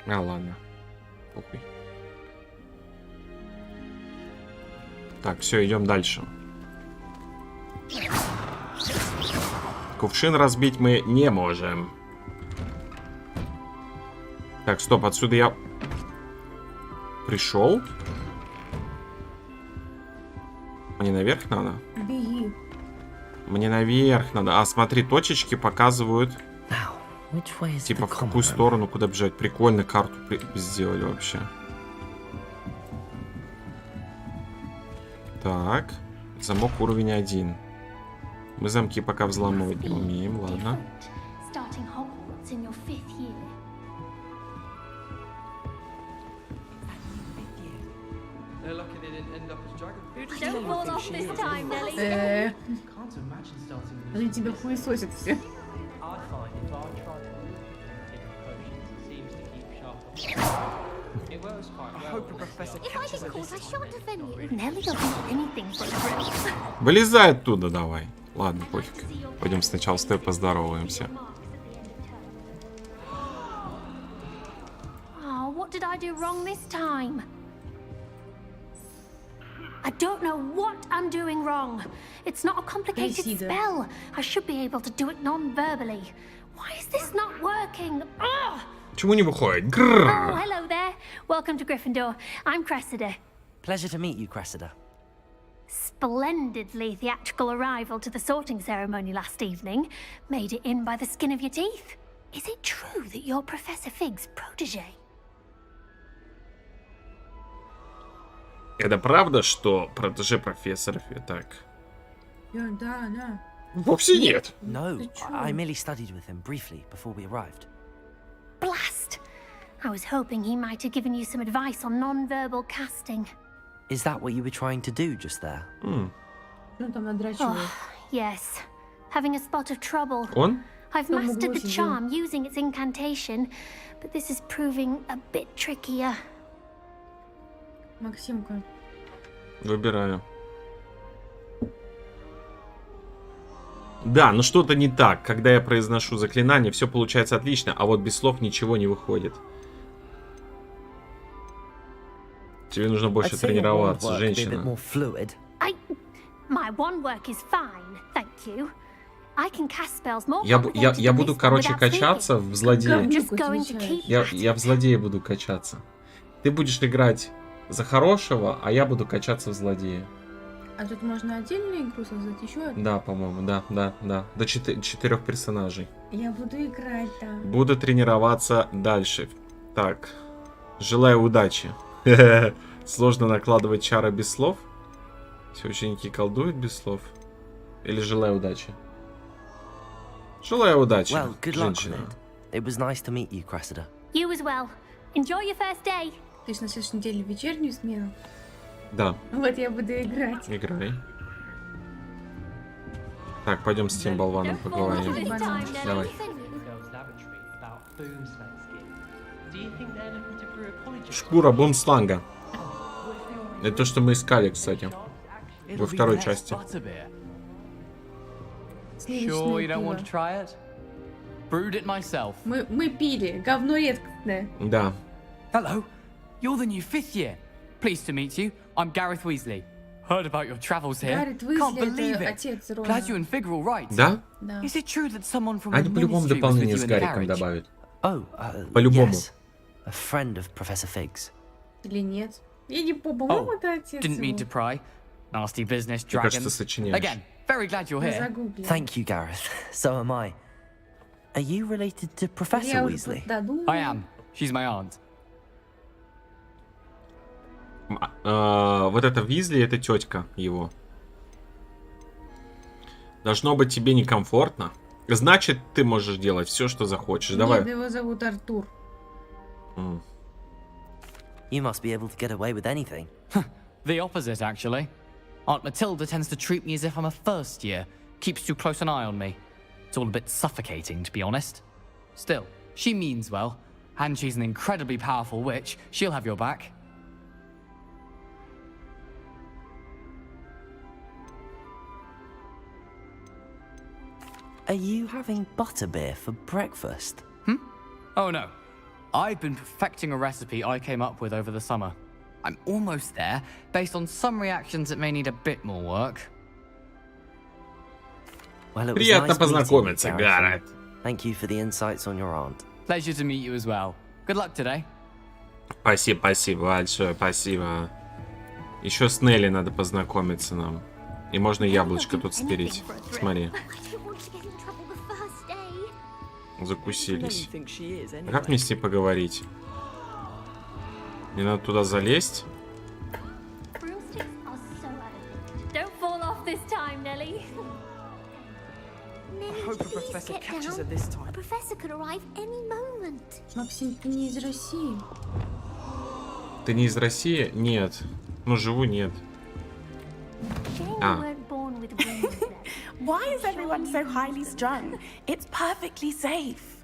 А, ладно. Похуй. Так, все, идем дальше. Кувшин разбить мы не можем. Так, стоп, отсюда я пришел. Мне наверх надо? Беги. Мне наверх надо. А, смотри, точечки показывают. Типа в какую сторону, куда бежать. Прикольно карту сделали вообще. Так. Замок уровень 1. Мы замки пока взламывать не умеем, ладно. Они тебя хуесосят все. Вылезай оттуда давай. Ладно, пофиг. Пойдем сначала с тобой поздороваемся. What did I do wrong this time? I don't know what I'm doing wrong. It's not a complicated spell. I should be able to do it non-verbally. Why is this not working? Ugh! Почему не выходит? Oh, hello there. Welcome to Gryffindor. I'm Cressida. Pleasure to meet you, Cressida. Splendidly theatrical arrival to the sorting ceremony last evening. Made it in by the skin of your teeth. Is it true that you're Professor Fig's protege? Это правда, что протеже профессора? Так. Да. Вовсе нет. No, I merely studied with him briefly before we arrived. Blast! I was hoping he might have given you some advice on non-verbal casting. Is that what you were trying to do just there? Yes. Having a spot of trouble. Он? I've mastered the charm using its incantation, but this is proving a bit trickier. Максимка. Выбираю. Да, но что-то не так. Когда я произношу заклинание, все получается отлично, а вот без слов ничего не выходит. Тебе нужно больше тренироваться, женщина. Я буду, короче, качаться в злодея. Я в злодея буду качаться. Ты будешь играть за хорошего, а я буду качаться в злодея. А тут можно отдельную игру создать еще? Да, по-моему, да. До 4 персонажей. Я буду играть там. Буду тренироваться дальше. Так. Желаю удачи. Сложно накладывать чары без слов. Все ученики колдуют без слов. Или желаю удачи. Желаю удачи, женщина. It was nice to meet you, Cressida. You as well. Enjoy your first day. Ты же на следующей неделе вечернюю смену? Да. Вот я буду играть. Играй. Так, пойдем с тем болваном поговорим. Давай. Шкура бумсланга. Это то, что мы искали, кстати. Во второй части. Мы пили. Говно редкостное. Да. Hello. You're the new 5th year. Pleased to meet you. I'm Gareth Weasley. Heard about your travels here. Can't believe it. Glad you and Fig are all right. Да? Is it true that someone from Они the по-любому ministry was with дополнение you с in the Гариком garage? добавят. По-любому. Yes. A friend of Professor Fig's. Или нет? Я не помню, по-моему, это отец. Didn't mean to pry. Nasty business, Мне кажется, dragons. сочиняешь. Again, very glad you're here. Thank you, Gareth. So am I. Are you related to Professor Weasley? I am. She's my aunt. Вот это Визли, это тетка его. Должно быть тебе некомфортно. Значит, ты можешь делать все, что захочешь. Давай. Нет, его зовут Артур. You must be able to get away with anything. The opposite, actually. Aunt Matilda tends to treat me as if I'm a first year. Keeps too close an eye on me. It's all a bit suffocating, to be honest. Still, she means well. And she's an incredibly powerful witch. She'll have your back. Are you having butterbeer for breakfast? Oh no. I've been perfecting a recipe I came up with over the summer. I'm almost there, based on some reactions that may need a bit more work. Well, it was Приятно nice познакомиться, Гаррет. Thank you for the insights on your aunt. Pleasure to meet you as well. Good luck today. Спасибо большое, спасибо. Еще с Нелли надо познакомиться нам. И можно яблочко тут спереть. Смотри. Закусились. А как мне с ней поговорить? Мне надо туда залезть. Максим, ты не из России? Ты не из России? Нет. Ну, живу, нет. weren't born with wings then. Why is everyone so highly strung? It's perfectly safe.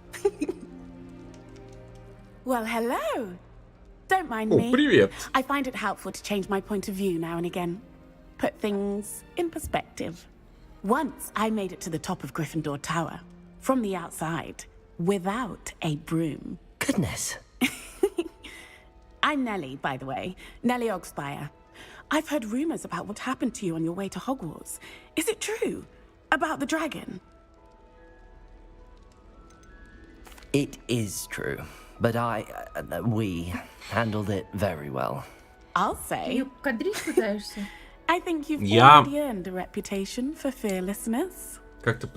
Well, hello. Don't mind me. Привет. I find it helpful to change my point of view now and again. Put things in perspective. Once I made it to the top of Gryffindor Tower, from the outside, without a broom. Goodness. I'm Nellie, by the way. Nellie Ogspire. I've heard rumors about what happened to you on your way to Hogwarts. Is it true? About the dragon? It is true, but we handled it very well. I'll say. Кадрить пытаешься? I think you've Я- already earned a reputation for fearlessness. Как ты Anyway,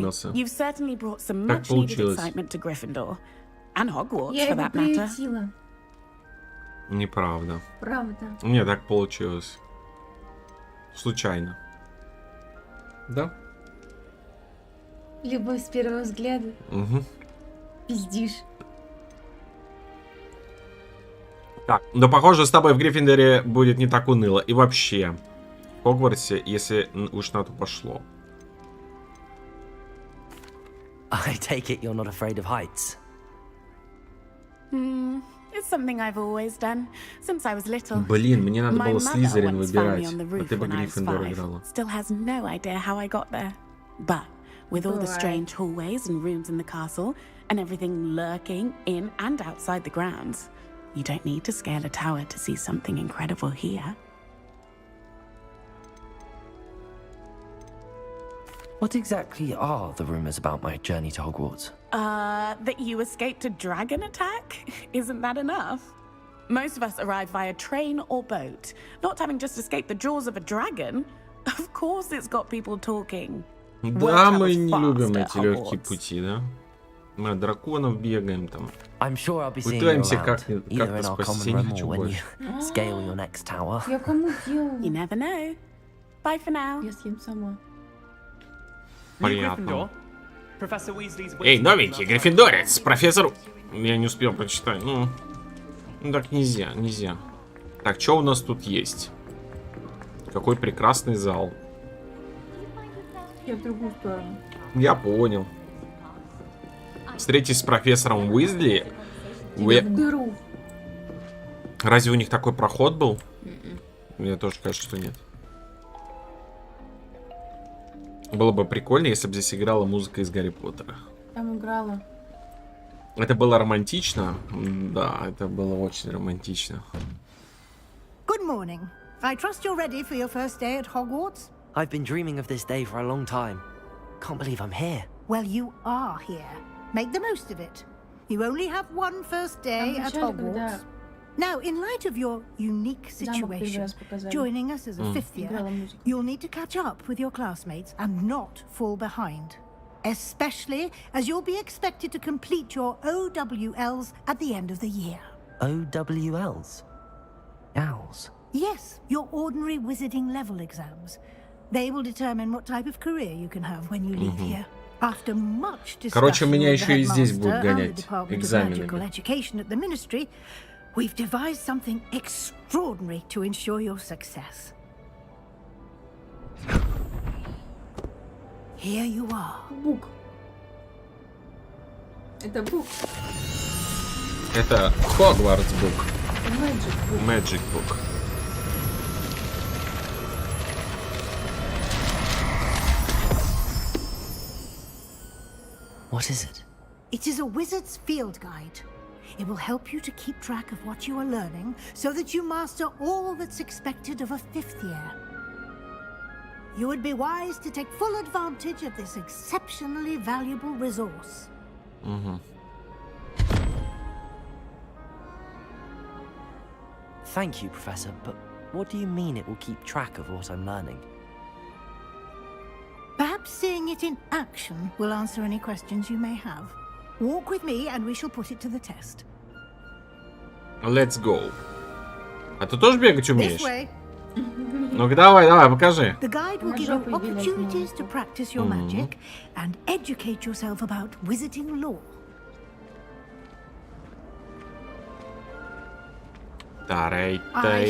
познакомился? you've certainly brought some Так much-needed получилось. excitement to Gryffindor. And Hogwarts, Я for его that matter. приютила. Неправда. Правда. Мне так получилось. Случайно. Да? Любовь с первого взгляда. Угу. Пиздишь. Так, но похоже, с тобой в Гриффиндоре будет не так уныло. И вообще, в Хогвартсе, если уж на то пошло. I take it you're not afraid of heights. It's something I've always done since I was little. Блин, мне надо My было mother Слизерин once found me выбирать. on the А roof ты бы when I was Гриффиндор 5. играла. Still has no idea how I got there. But with all the Bye. strange hallways and rooms in the castle, and everything lurking in and outside the grounds, you don't need to scale a tower to see something incredible here. What exactly are the rumors about my journey to Hogwarts? That you escaped a dragon attack? Isn't that enough? Most of us arrive via train or boat. Not having just escaped the jaws of a dragon, of course it's got people talking. Да, мы не любим эти легкие пути, да? Мы от драконов бегаем там. I'm sure I'll be seeing you Пытаемся around, как-то either in our спастись. Я common не room хочу or when больше. you scale your next tower. Я кому делаю? You never know. Bye for now. Я съем сама. Приятно. Professor Weasley's Эй, новенький, гриффиндорец, профессор... Я не успел прочитать, ну так нельзя, нельзя. Так, что у нас тут есть? Какой прекрасный зал. Я в другую сторону. Я понял. Встретись с профессором Уизли. Тебя в дыру. Разве у них такой проход был? Мне тоже кажется, что нет. Было бы прикольно, если бы здесь играла музыка из Гарри Поттера. Там играла. Это было романтично? Да, это было очень романтично. Good morning. I trust you're ready for your first day at Hogwarts? I've been dreaming of this day for a long time. Can't believe I'm here. Well, you are here. Make the most of it. You only have one first day at Hogwarts. Now, in light of your unique situation, joining us as a fifth year, you'll need to catch up with your classmates and not fall behind. Especially as you'll be expected to complete your OWLs at the end of the year. OWLs? Owls? Yes, your ordinary wizarding level exams. They will determine what type of career you can have when you leave here. After much Короче, discussion меня with the еще и здесь headmaster будут and the гонять Department of экзаменами. Magical Education at the Ministry, we've devised something extraordinary to ensure your success. Here you are. Бук. Это бук. Это Hogwarts Book. Magic Book. Magic Book. What is it? It is a wizard's field guide. It will help you to keep track of what you are learning so that you master all that's expected of a fifth year. You would be wise to take full advantage of this exceptionally valuable resource. Thank you, Professor, but what do you mean it will keep track of what I'm learning? Perhaps seeing it in action will answer any questions you may have. Walk with me and we shall put it to the test. Let's go. А ты тоже бегать умеешь? This way. Ну-ка, давай, покажи. The guide will give you opportunities to practice your magic and educate yourself about wizarding lore. I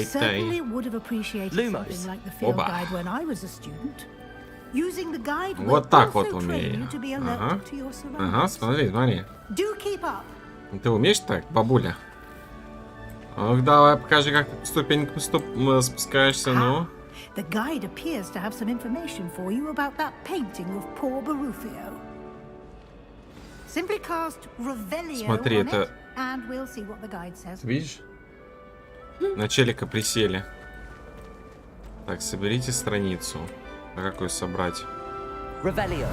certainly would have appreciated something like the field Оба. guide when I was a student. Using the guide will Вот так вот also train умею. you to be alert Ага. to your Ага, surroundings. смотри, смотри. Do keep up. Ты умеешь так, бабуля? Ох, давай, покажи, как ступеньками спускаешься, ну. The guide appears to have some information for you about that painting of poor Barufio. Simply cast Revelio Смотри, on это- it, and we'll see what the guide says. Видишь? На челика присели. Так, соберите страницу. А как ее собрать? Revelio.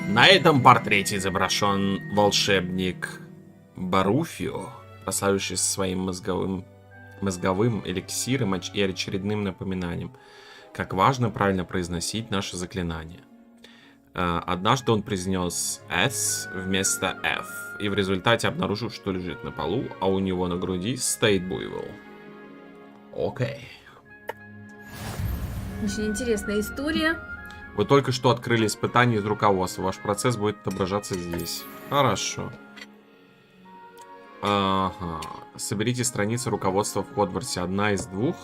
На этом портрете изображен волшебник Баруфио, прославившийся своим мозговым эликсиром и очередным напоминанием, как важно правильно произносить наши заклинания. Однажды он произнес S вместо F, и в результате обнаружил, что лежит на полу, а у него на груди стоит буйвол. Окей. Очень интересная история. Вы только что открыли испытание из руководства. Ваш процесс будет отображаться здесь. Хорошо. Ага. Соберите страницы руководства в Хогвартсе. Одна из двух.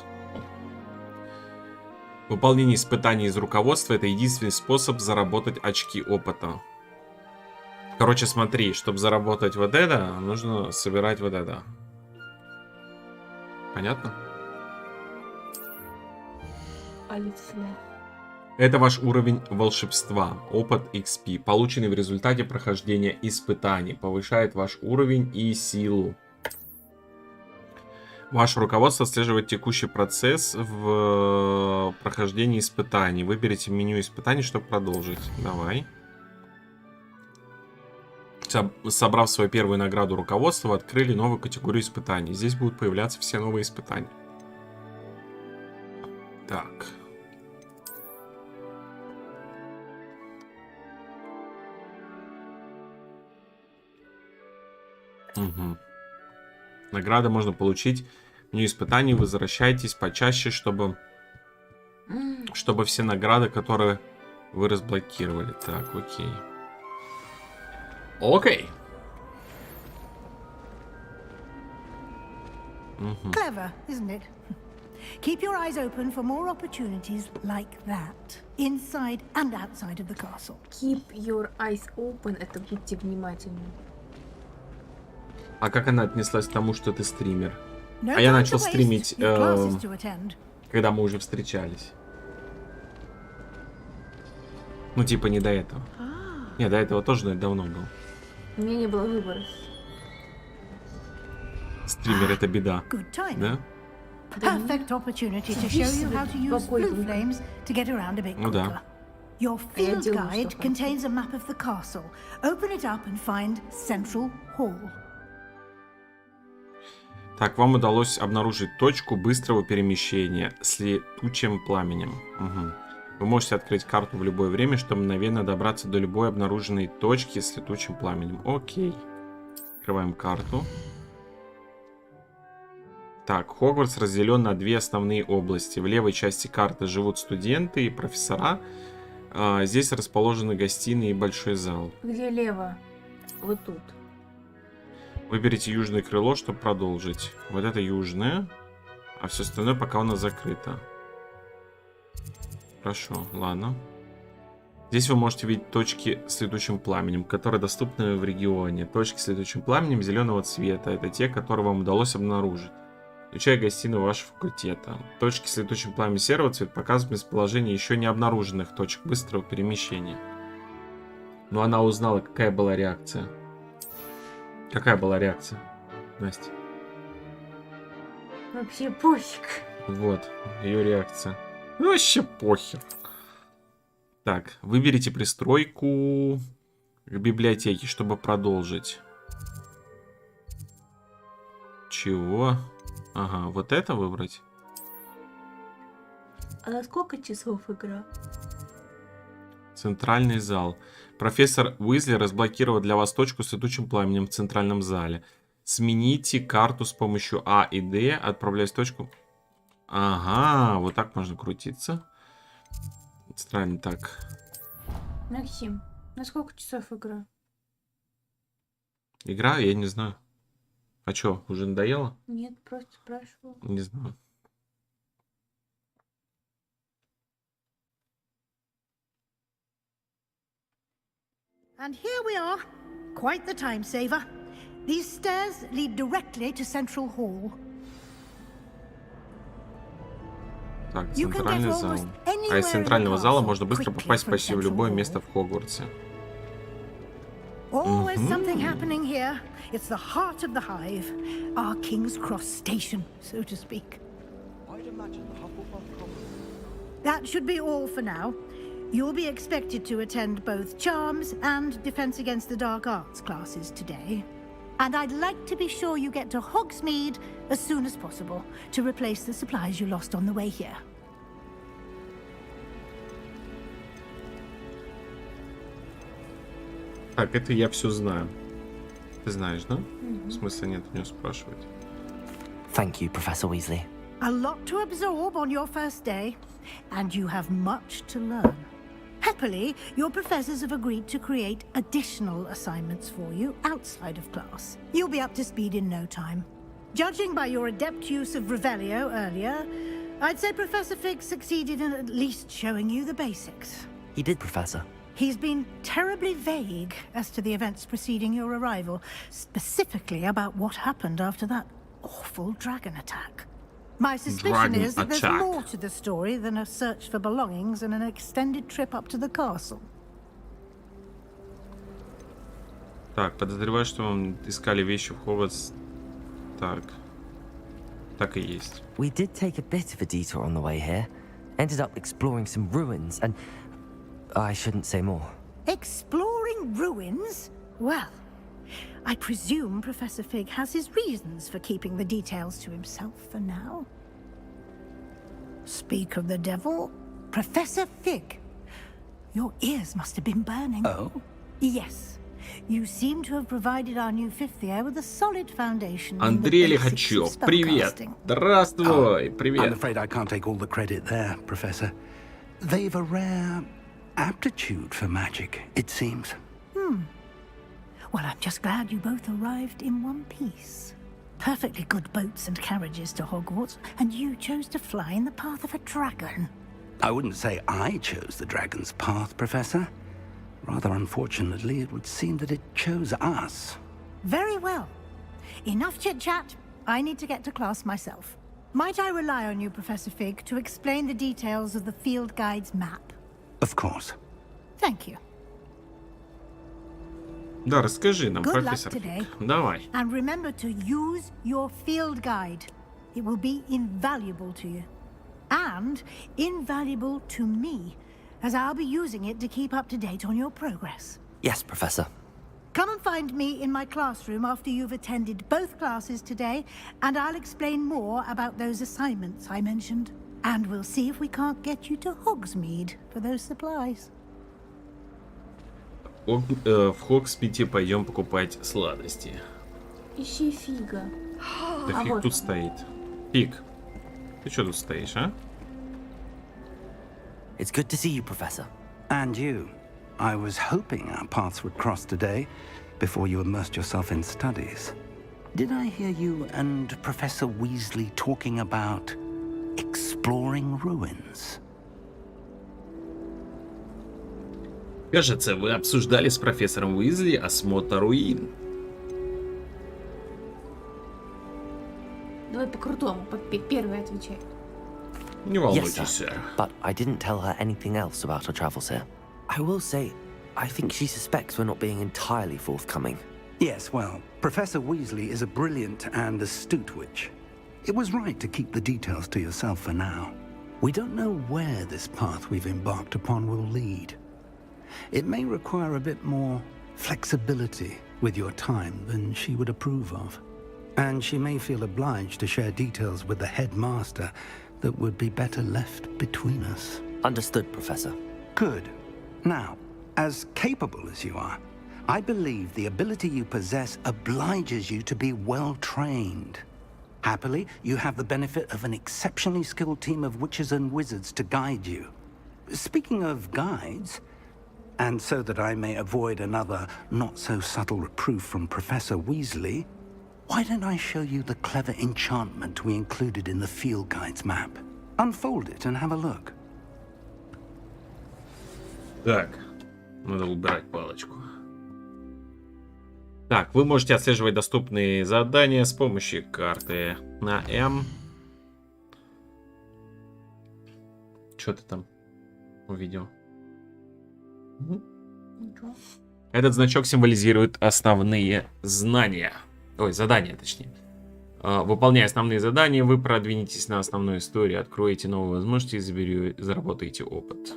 Выполнение испытаний из руководства — это единственный способ заработать очки опыта. Короче, смотри, чтобы заработать вот это, нужно собирать вот это. Понятно? Это ваш уровень волшебства, опыт XP, полученный в результате прохождения испытаний, повышает ваш уровень и силу. Ваше руководство отслеживает текущий процесс в прохождении испытаний. Выберите меню испытаний, чтобы продолжить. Давай. Собрав свою первую награду руководства, вы открыли новую категорию испытаний. Здесь будут появляться все новые испытания. Так. Угу. Награды можно получить в меню испытаний. Возвращайтесь почаще, чтобы все награды, которые вы разблокировали. Так, окей. Окей. Clever, isn't it? Keep your eyes open for more opportunities like that, inside and outside of the castle. Keep your eyes open. Это будьте внимательны. А как она отнеслась к тому, что ты стример? No А я time начал to waste. стримить, You've classes to attend. когда мы уже встречались. Ну, типа, не до этого. Не, до этого тоже давно был. У меня не было выбора. Стример — это беда. Good time. Да? Perfect opportunity to show you how to use blue flames to get around a bit Ну quicker. да. Your field guide contains a map of the castle. Open it up and find Central Hall. Так, вам удалось обнаружить точку быстрого перемещения с летучим пламенем. Угу. Вы можете открыть карту в любое время, чтобы мгновенно добраться до любой обнаруженной точки с летучим пламенем. Окей. Открываем карту. Так, Хогвартс разделен на две основные области. В левой части карты живут студенты и профессора. Здесь расположены гостиные и большой зал. Где лево? Вот тут. Выберите южное крыло, чтобы продолжить. Вот это южное, а все остальное пока у нас закрыто. Хорошо, ладно. Здесь вы можете видеть точки с летучим пламенем, которые доступны в регионе. Точки с летучим пламенем зеленого цвета — это те, которые вам удалось обнаружить, включая гостиную вашего факультета. Точки с летучим пламенем серого цвета показывают местоположение еще не обнаруженных точек быстрого перемещения. Но она узнала, какая была реакция. Какая была реакция, Настя? Вообще пофиг. Вот, ее реакция. Вообще похер. Так, выберите пристройку к библиотеке, чтобы продолжить. Чего? Ага, вот это выбрать? А на сколько часов игра? Центральный зал. Профессор Уизли разблокировал для вас точку с летучим пламенем в центральном зале. Смените карту с помощью А и Д, отправляясь в точку... Ага, вот так можно крутиться. Странно так. Максим, на сколько часов игра? Игра? Я не знаю. А чё, уже надоело? Нет, просто спрашиваю. Не знаю. And here we are. Quite the time saver. These stairs lead directly to Central Hall. Так, центральный зал. А из центрального зала можно быстро попасть почти в любое место в Хогвартсе. Always something happening here. It's the heart of the hive. Our King's Cross station, so to speak. That should be all for now. You'll be expected to attend both Charms and Defense Against the Dark Arts classes today. And I'd like to be sure you get to Hogsmeade as soon as possible to replace the supplies you lost on the way here. Так, это я все знаю. Ты знаешь, да? Смысла нет у него спрашивать. Thank you, Professor Weasley. A lot to absorb on your first day, and you have much to learn. Happily, your professors have agreed to create additional assignments for you outside of class. You'll be up to speed in no time. Judging by your adept use of Revelio earlier, I'd say Professor Fig succeeded in at least showing you the basics. He did, Professor. He's been terribly vague as to the events preceding your arrival, specifically about what happened after that awful dragon attack. My suspicion is that there's more to the story than a search for belongings and an extended trip up to the castle. Так, подозреваю, что вам искали вещи в Хогвартс. Так и есть. We did take a bit of a detour on the way here. Ended up exploring some ruins and... I shouldn't say more. Exploring ruins? Well, I presume Professor Fig has his reasons for keeping the details to himself for now. Speak of the devil, Professor Fig. Your ears must have been burning. Oh? Yes. You seem to have provided our new fifth year with a solid foundation. Андрей Лихачев, привет. Здравствуй, привет. I'm afraid I can't take all the credit there, Professor. They've a rare aptitude for magic, it seems. Well, I'm just glad you both arrived in one piece. Perfectly good boats and carriages to Hogwarts, and you chose to fly in the path of a dragon. I wouldn't say I chose the dragon's path, Professor. Rather unfortunately, it would seem that it chose us. Very well. Enough chit-chat. I need to get to class myself. Might I rely on you, Professor Fig, to explain the details of the field guide's map? Of course. Thank you. Да, расскажи нам, Good профессор. luck today. Давай. And remember to use your field guide. It will be invaluable to you. And invaluable to me, as I'll be using it to keep up to date on your progress. Yes, Professor. Come and find me in my classroom after you've attended both classes today, and I'll explain more about those assignments I mentioned. And we'll see if we can't get you to Hogsmeade for those supplies. В Хогспите пойдем покупать сладости. Ищи Фига. Да Фиг тут стоит. Фиг, ты что тут стоишь, а? It's good to see you, Professor. And you. I was hoping our paths would cross today, before you immersed yourself in studies. Did I hear you and Professor Weasley talking about exploring ruins? Кажется, вы обсуждали с профессором Уизли осмотр руин. Давай по-крутому, первый отвечай. Не волнуйтесь, сэр. But I didn't tell her anything else about our travels here. I will say, I think she suspects we're not being entirely forthcoming. Yes, well, Professor Weasley is a brilliant and astute witch. It was right to keep the details to yourself for now. We don't know where this path we've embarked upon will lead. It may require a bit more flexibility with your time than she would approve of. And she may feel obliged to share details with the headmaster that would be better left between us. Understood, Professor. Good. Now, as capable as you are, I believe the ability you possess obliges you to be well trained. Happily, you have the benefit of an exceptionally skilled team of witches and wizards to guide you. Speaking of guides, And so that I may avoid another not-so-subtle reproof from Professor Weasley, why don't I show you the clever enchantment we included in the field guide's map? Unfold it and have a look. Так, надо убирать палочку. Так, вы можете отслеживать доступные задания с помощью карты на М. Что ты там увидел? Этот значок символизирует основные знания. Ой, задания, точнее. Выполняя основные задания, вы продвинетесь на основную историю, откроете новые возможности и заработаете опыт.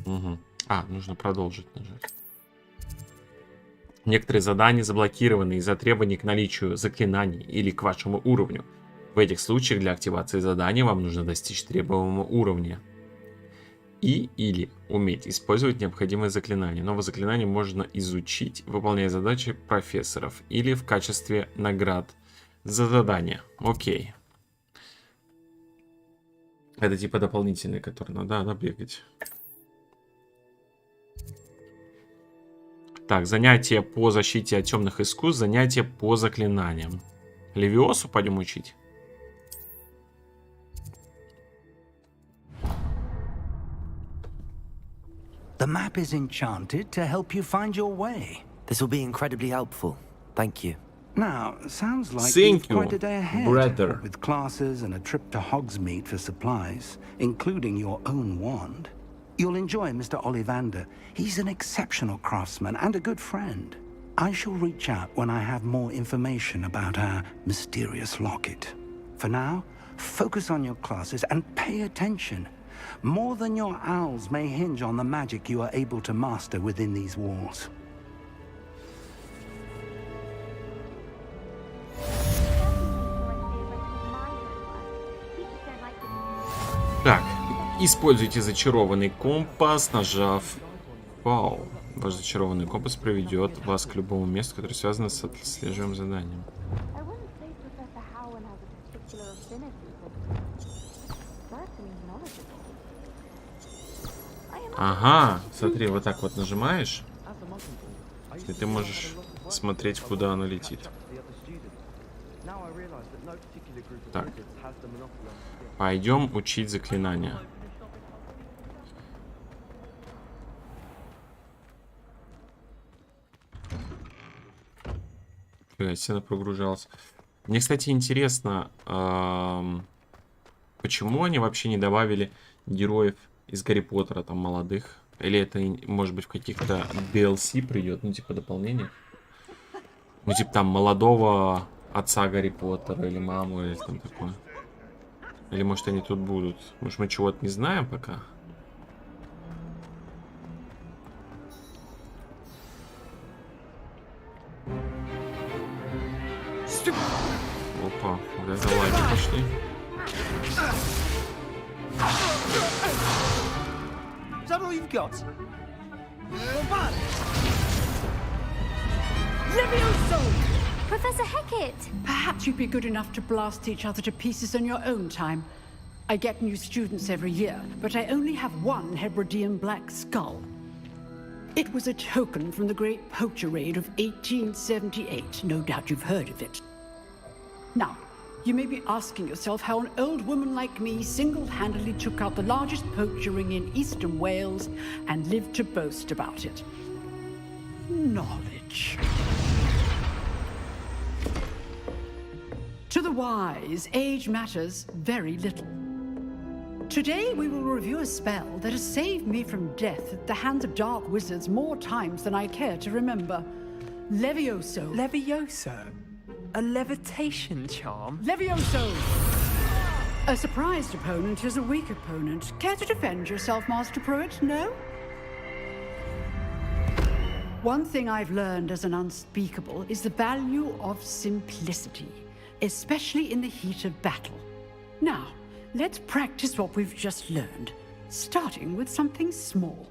Угу. Нужно продолжить нажать. Некоторые задания заблокированы из-за требований к наличию заклинаний или к вашему уровню. В этих случаях для активации задания вам нужно достичь требуемого уровня. Или уметь использовать необходимые заклинания. Новые заклинания можно изучить, выполняя задачи профессоров или в качестве наград за задания. Окей. Это типа дополнительные, которые надо бегать. Так, занятия по защите от темных искусств, занятия по заклинаниям. Левиосу пойдем учить. The map is enchanted to help you find your way. This will be incredibly helpful. Thank you. Now, sounds like Thank you've you, quite a day ahead. brother. With classes and a trip to Hogsmeade for supplies, including your own wand. You'll enjoy Mr. Ollivander. He's an exceptional craftsman and a good friend. I shall reach out when I have more information about our mysterious locket. For now, focus on your classes and pay attention. More than your owls may hinge on the magic you are able to master within these walls. Так, используйте зачарованный компас, нажав Вау. Ваш зачарованный компас приведет вас к любому месту, которое связано с отслеживаемым заданием. Ага, смотри, вот так вот нажимаешь, и ты можешь смотреть, куда оно летит. Так. Пойдем учить заклинания. Сильно прогружался. Мне, кстати, интересно, почему они вообще не добавили героев из Гарри Поттера, там, молодых? Или это, может быть, в каких-то DLC придет, ну, типа, дополнение? Ну, типа, там, молодого отца Гарри Поттера или маму, или там такое. Или, может, они тут будут? Может, мы чего-то не знаем пока? Опа, да, за лаги пошли. Is that all you've got? Professor Hecat! Perhaps you'd be good enough to blast each other to pieces on your own time. I get new students every year, but I only have one Hebridean black skull. It was a token from the Great Poacher Raid of 1878. No doubt you've heard of it. Now, you may be asking yourself how an old woman like me single-handedly took out the largest poacher ring in eastern Wales and lived to boast about it. Knowledge. To the wise, age matters very little. Today we will review a spell that has saved me from death at the hands of dark wizards more times than I care to remember. Levioso. Levioso? A levitation charm? Levioso! A surprised opponent is a weak opponent. Care to defend yourself, Master Pruitt? No? One thing I've learned as an unspeakable is the value of simplicity, especially in the heat of battle. Now, let's practice what we've just learned, starting with something small.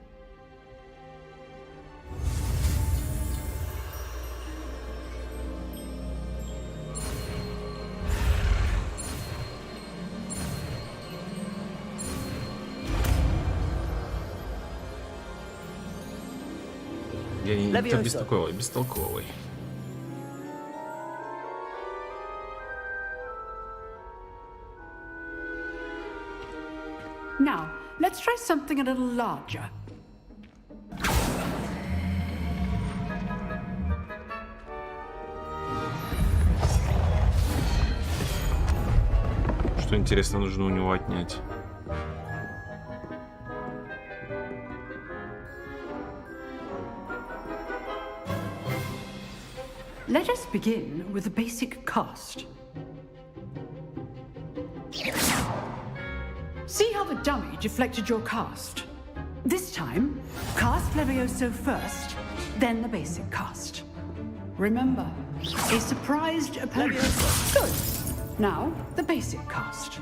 Я бестолковый. Now, let's try something a little larger. Что интересно нужно у него отнять? Let us begin with the basic cast. See how the dummy deflected your cast? This time, cast Levioso first, then the basic cast. Remember, a surprised opponent. Good. Now, the basic cast.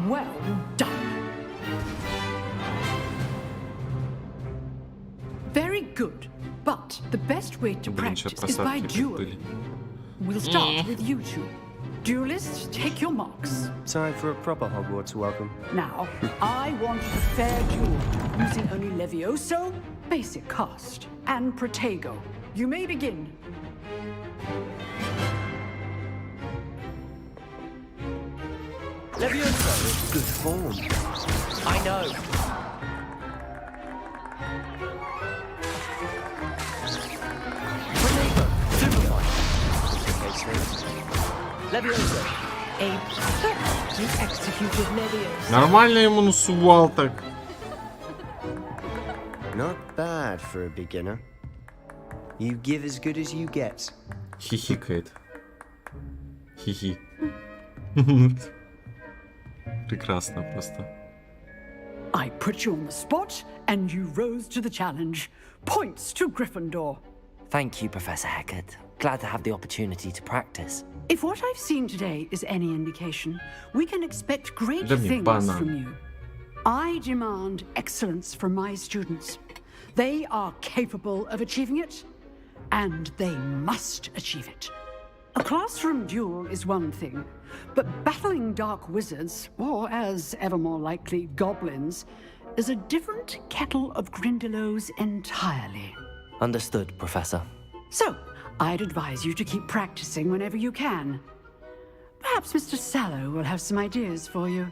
Well done. Very good. But the best way to practice is by dueling. We'll start with you two. Duelists, take your marks. Time for a proper Hogwarts welcome. Now, I want a fair duel, using only Levioso, basic cast, and Protego. You may begin. Levioso is good form. I know. Levioso. A perfectly executed Levioso. Нормально ему насувал так. Not bad for a beginner. You give as good as you get. Хихикает. Хихи. Прекрасно просто. I put you on the spot, and you rose to the challenge. Points to Gryffindor. Thank you, Professor Hecat. Glad to have the opportunity to practice. If what I've seen today is any indication, we can expect great Да мне things банан. from you. I demand excellence from my students. They are capable of achieving it, and they must achieve it. A classroom duel is one thing, but battling dark wizards, or as ever more likely, goblins, is a different kettle of Grindylows entirely. Understood, Professor. So, I'd advise you to keep practicing whenever you can. Perhaps Mr. Sallow will have some ideas for you.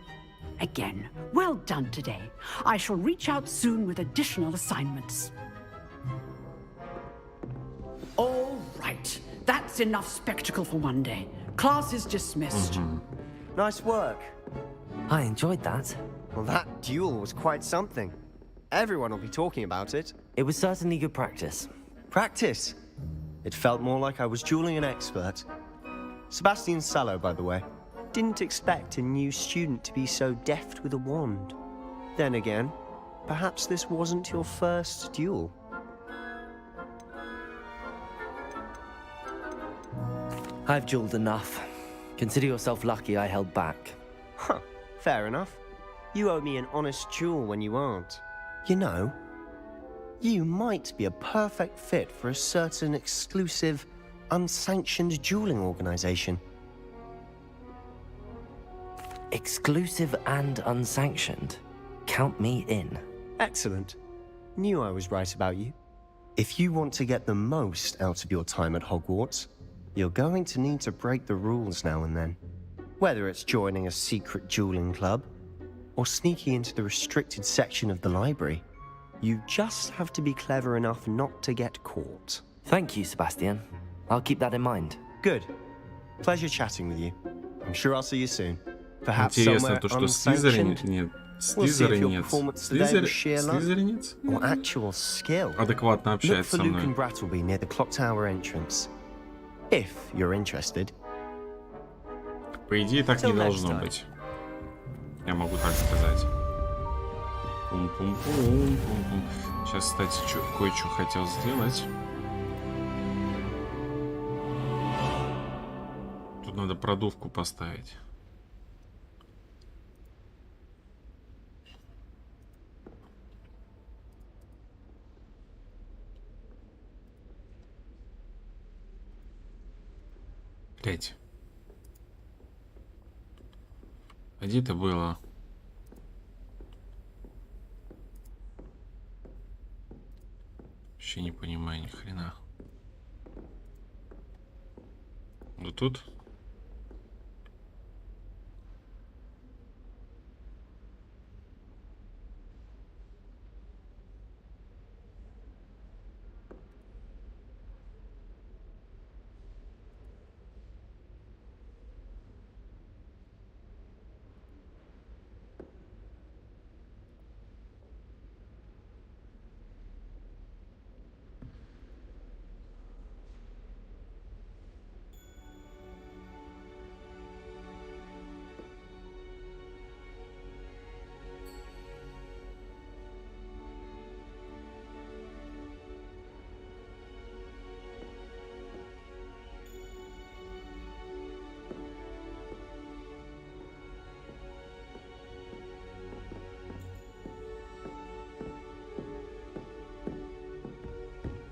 Again, well done today. I shall reach out soon with additional assignments. All right. That's enough spectacle for one day. Class is dismissed. Nice work. I enjoyed that. Well, that duel was quite something. Everyone will be talking about it. It was certainly good practice. Practice? It felt more like I was dueling an expert. Sebastian Sallow, by the way. Didn't expect a new student to be so deft with a wand. Then again, perhaps this wasn't your first duel. I've dueled enough. Consider yourself lucky I held back. Huh, fair enough. You owe me an honest duel when you aren't. You know, you might be a perfect fit for a certain exclusive, unsanctioned dueling organization. Exclusive and unsanctioned? Count me in. Excellent. Knew I was right about you. If you want to get the most out of your time at Hogwarts, you're going to need to break the rules now and then. Whether it's joining a secret dueling club, or sneaking into the restricted section of the library, you just have to be clever enough not to get caught. Thank you, Sebastian. I'll keep that in mind. Good. Pleasure chatting with you. I'm sure I'll see you soon. Perhaps Интересно somewhere то, что unsanctioned. Нет. We'll see if your Слизеринец. performance today was sheer luck Слизеринец? or actual skill. Адекватно Look общается for со Luke and мной. Brattleby near the clock tower entrance. If you're interested. По идее, так не Till next должно time. быть. Я могу так сказать. Пум-пум-пум-пум-пум. Сейчас, кстати, кое-что хотел сделать. Тут надо продувку поставить. Блять. А где это было? Вообще не понимаю ни хрена. Вот тут.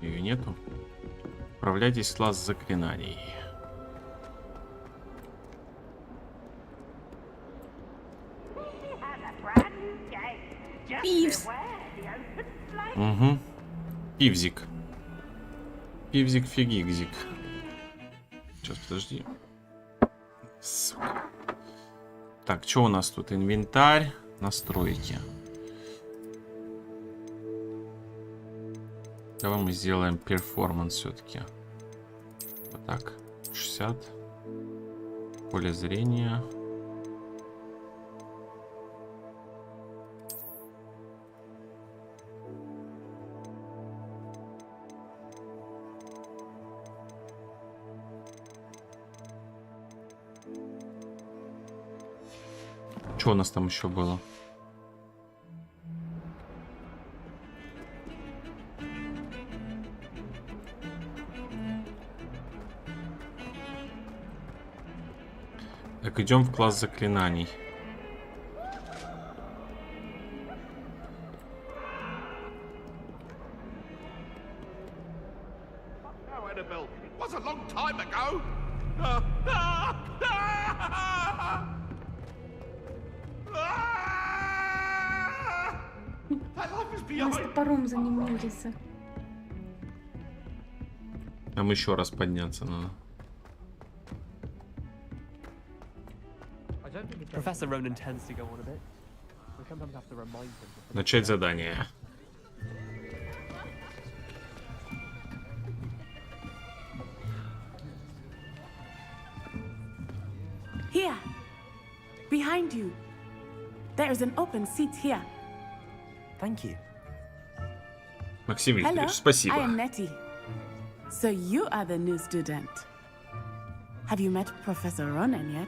Ее нету. Отправляйтесь в класс заклинаний. Пивз. Угу. Пивзик. Пивзик фигигзик. Сейчас, подожди. Сука. Так, что у нас тут? Инвентарь, настройки. Давай мы сделаем перформанс все-таки. Вот так. 60. Поле зрения. Что у нас там еще было? Так, идем в класс заклинаний. Он с топором за ним мирится. Нам еще раз подняться надо. Начать задание. Here, behind you. There is an open seat here. Thank you. Максим Hello, Викторович, спасибо. I am Nettie. So you are the new student. Have you met Professor Ronan yet?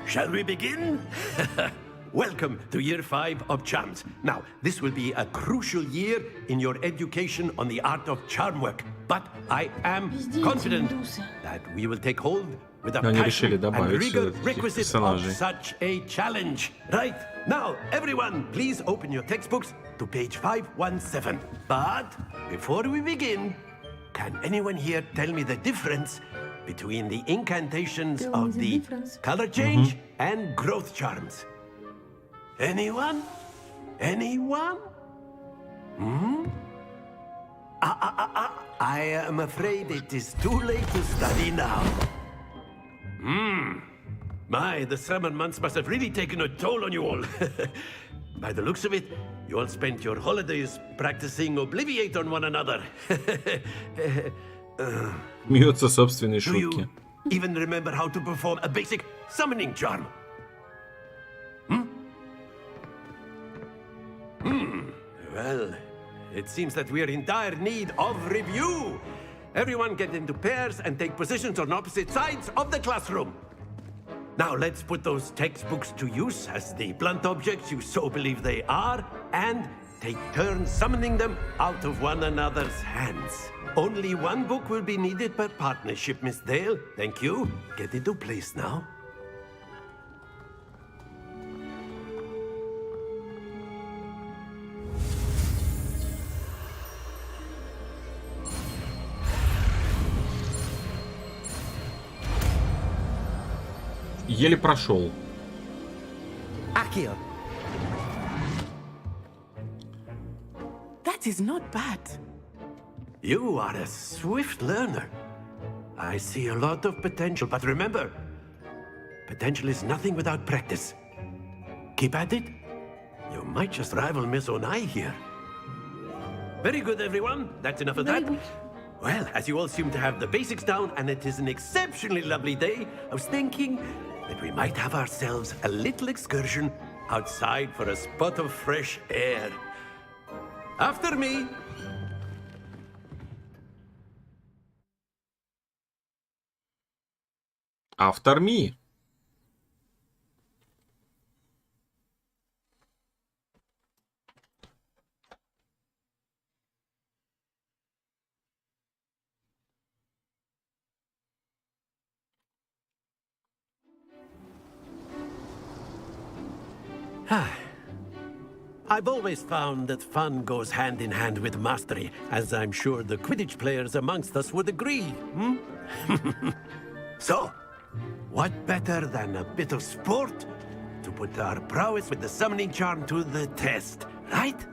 Shall we begin? Welcome to year 5 of charms. Now, this will be a crucial year in your education on the art of charm work. But I am confident that we will take hold with the passion and rigor requisite of such a challenge. Right, now, everyone, please open your textbooks to page 517. But before we begin, can anyone here tell me the difference between the incantations of the color change and growth charms? Anyone? Anyone? I am afraid it is too late to study now. My, the summer months must have really taken a toll on you all. By the looks of it, you all spent your holidays practicing Obliviate on one another. Смеется собственной Do you шутки. even remember how to perform a basic summoning charm? Well, it seems that we are in dire need of review. Everyone get into pairs and take positions on opposite sides of the classroom. Now let's put those textbooks to use as the blunt objects you so believe they are, and take turns summoning them out of one another's hands. Only one book will be needed per partnership, Miss Dale. Thank you. Get into place now. Еле прошел. Accio. is not bad. You are a swift learner. I see a lot of potential, but remember, potential is nothing without practice. Keep at it. You might just rival Miss Onai here. Very good, everyone. That's enough of that. Well, as you all seem to have the basics down, and it is an exceptionally lovely day, I was thinking that we might have ourselves a little excursion outside for a spot of fresh air. After me. After me. I've always found that fun goes hand in hand with mastery, as I'm sure the Quidditch players amongst us would agree. Hmm? So, what better than a bit of sport to put our prowess with the summoning charm to the test, right?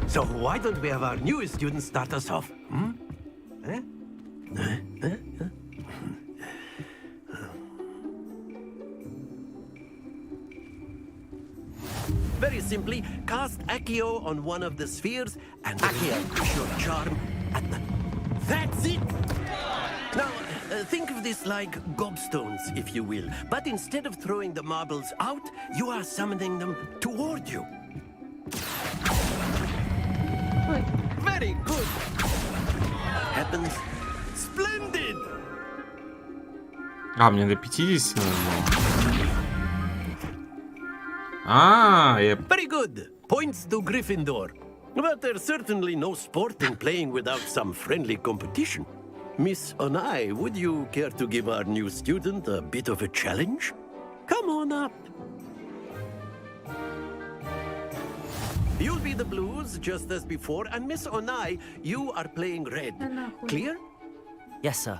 So why don't we have our newest student start us off? Hmm? Very simply, cast Accio on one of the spheres and push your charm at the... That's it! Now, think of this like gobstones, if you will. But instead of throwing the marbles out, you are summoning them toward you. Very good. Happens. Splendid. А, мне до 50 надо было. Very good. Points to Gryffindor. But there's certainly no sport in playing without some friendly competition. Miss Onai, would you care to give our new student a bit of a challenge? Come on up. You'll be the blues, just as before, and Miss Onai, you are playing red. Clear? Yes, sir.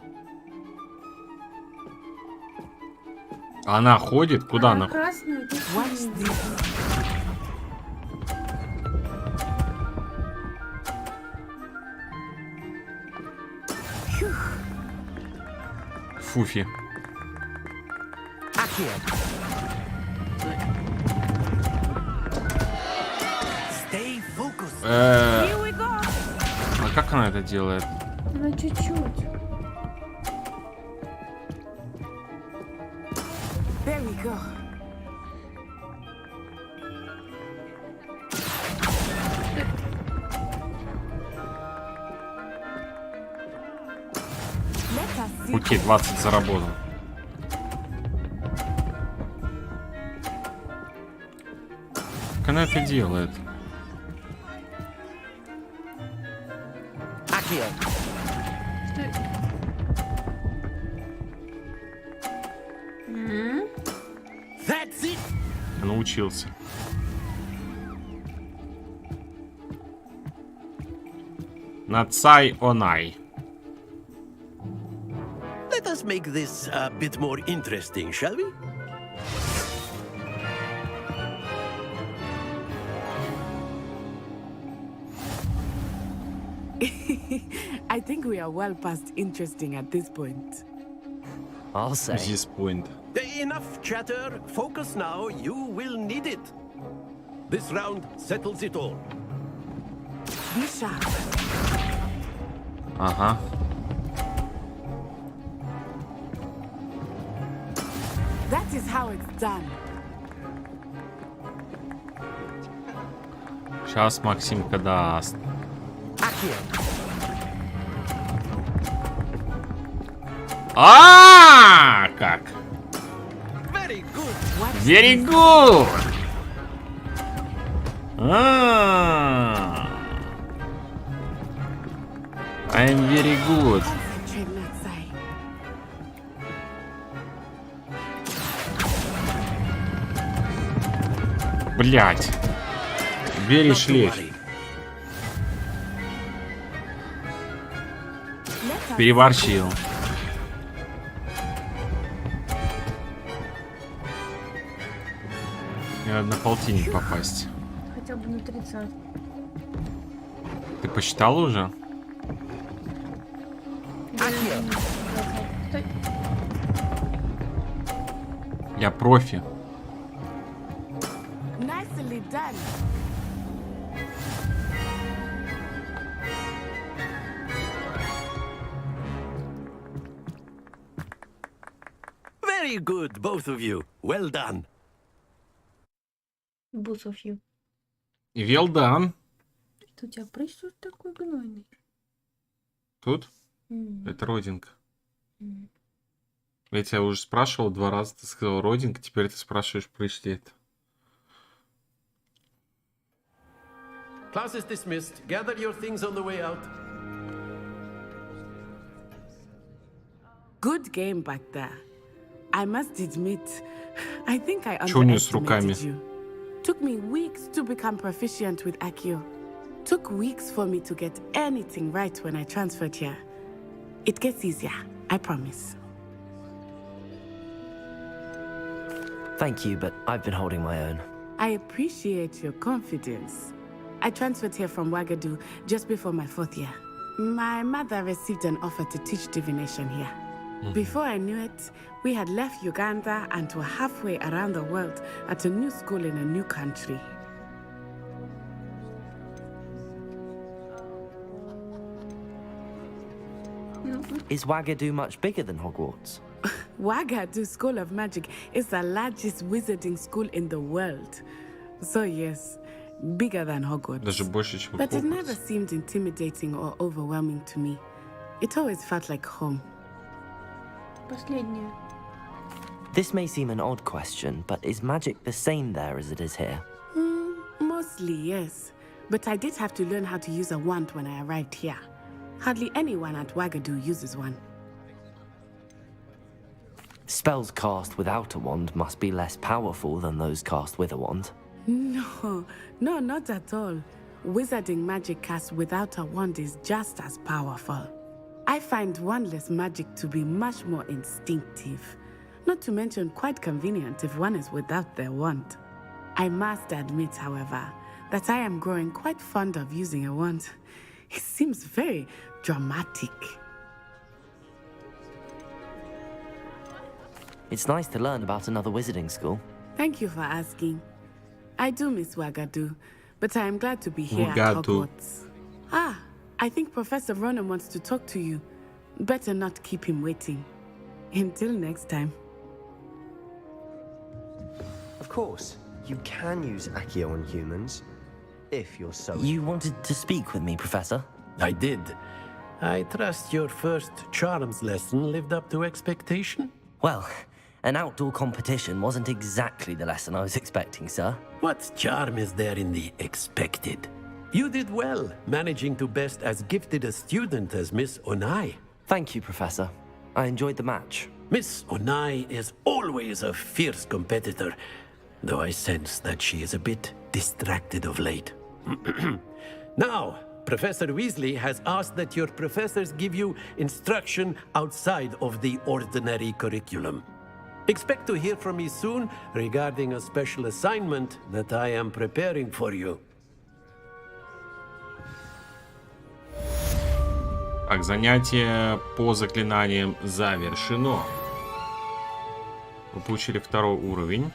Она ходит? Куда она? Красный, ты Фуфи. А как она это делает? Ну, чуть-чуть. There we go. Окей, 20 заработал. Как она это делает? Научился. Нацай Онай. Let us make this a bit more interesting, shall we? I think we are well past interesting at this point. I'll say. This point. Enough chatter. Focus now. You will need it. This round settles it all. Be sharp. Ага. That is how it's done. Сейчас Максимка даст. Как? Very good. Very good. I'm very good. Блять. Very шлейф. Переборщил. Надо на полтинник попасть. Хотя бы на 30. Ты посчитал уже? Я профи. Nicely done. Very good, both of you. Well done. Both of you. Well done. Это у тебя прыщ тут такой гнойный. Тут? Это родинка. Я тебя уже спрашивал 2 раза, ты сказал родинка, теперь ты спрашиваешь, прыщ ли это. Class is dismissed. Gather your things on the way out. Good game back there. I must admit, I think I Чё у неё с руками? underestimated you. Took me weeks to become proficient with Accio. Took weeks for me to get anything right when I transferred here. It gets easier, I promise. Thank you, but I've been holding my own. I appreciate your confidence. I transferred here from Wagadu just before my 4th year. My mother received an offer to teach divination here. Before I knew it, we had left Uganda and were halfway around the world at a new school in a new country. Is Wagadu much bigger than Hogwarts? Wagadu School of Magic is the largest wizarding school in the world. So yes, bigger than Hogwarts. Даже больше, чем But it Hogwarts. never seemed intimidating or overwhelming to me. It always felt like home. Последняя. This may seem an odd question, but is magic the same there as it is here? Mostly, yes. But I did have to learn how to use a wand when I arrived here. Hardly anyone at Wagadu uses one. Spells cast without a wand must be less powerful than those cast with a wand. No, not at all. Wizarding magic cast without a wand is just as powerful. I find wandless magic to be much more instinctive. Not to mention quite convenient if one is without their wand. I must admit, however, that I am growing quite fond of using a wand. It seems very dramatic. It's nice to learn about another wizarding school. Thank you for asking. I do miss Wagadu, but I am glad to be here at Wagadu. Hogwarts. Ah, I think Professor Ronan wants to talk to you. Better not keep him waiting. Until next time. Of course, you can use Accio on humans, if you're so... You wanted to speak with me, Professor? I did. I trust your first charms lesson lived up to expectation? Well, an outdoor competition wasn't exactly the lesson I was expecting, sir. What charm is there in the expected? You did well, managing to best as gifted a student as Miss Onai. Thank you, Professor. I enjoyed the match. Miss Onai is always a fierce competitor, though I sense that she is a bit distracted of late. Now, Professor Weasley has asked that your professors give you instruction outside of the ordinary curriculum. Expect to hear from me soon regarding a special assignment that I am preparing for you. Так, занятие по заклинаниям завершено. Вы получили 2-й уровень.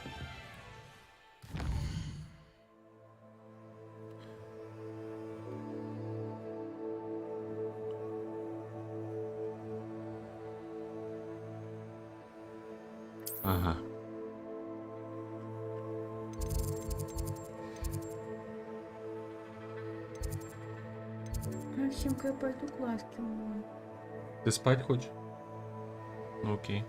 Ага. Максимка, я пойду глазки умою. Ты спать хочешь? Ну окей.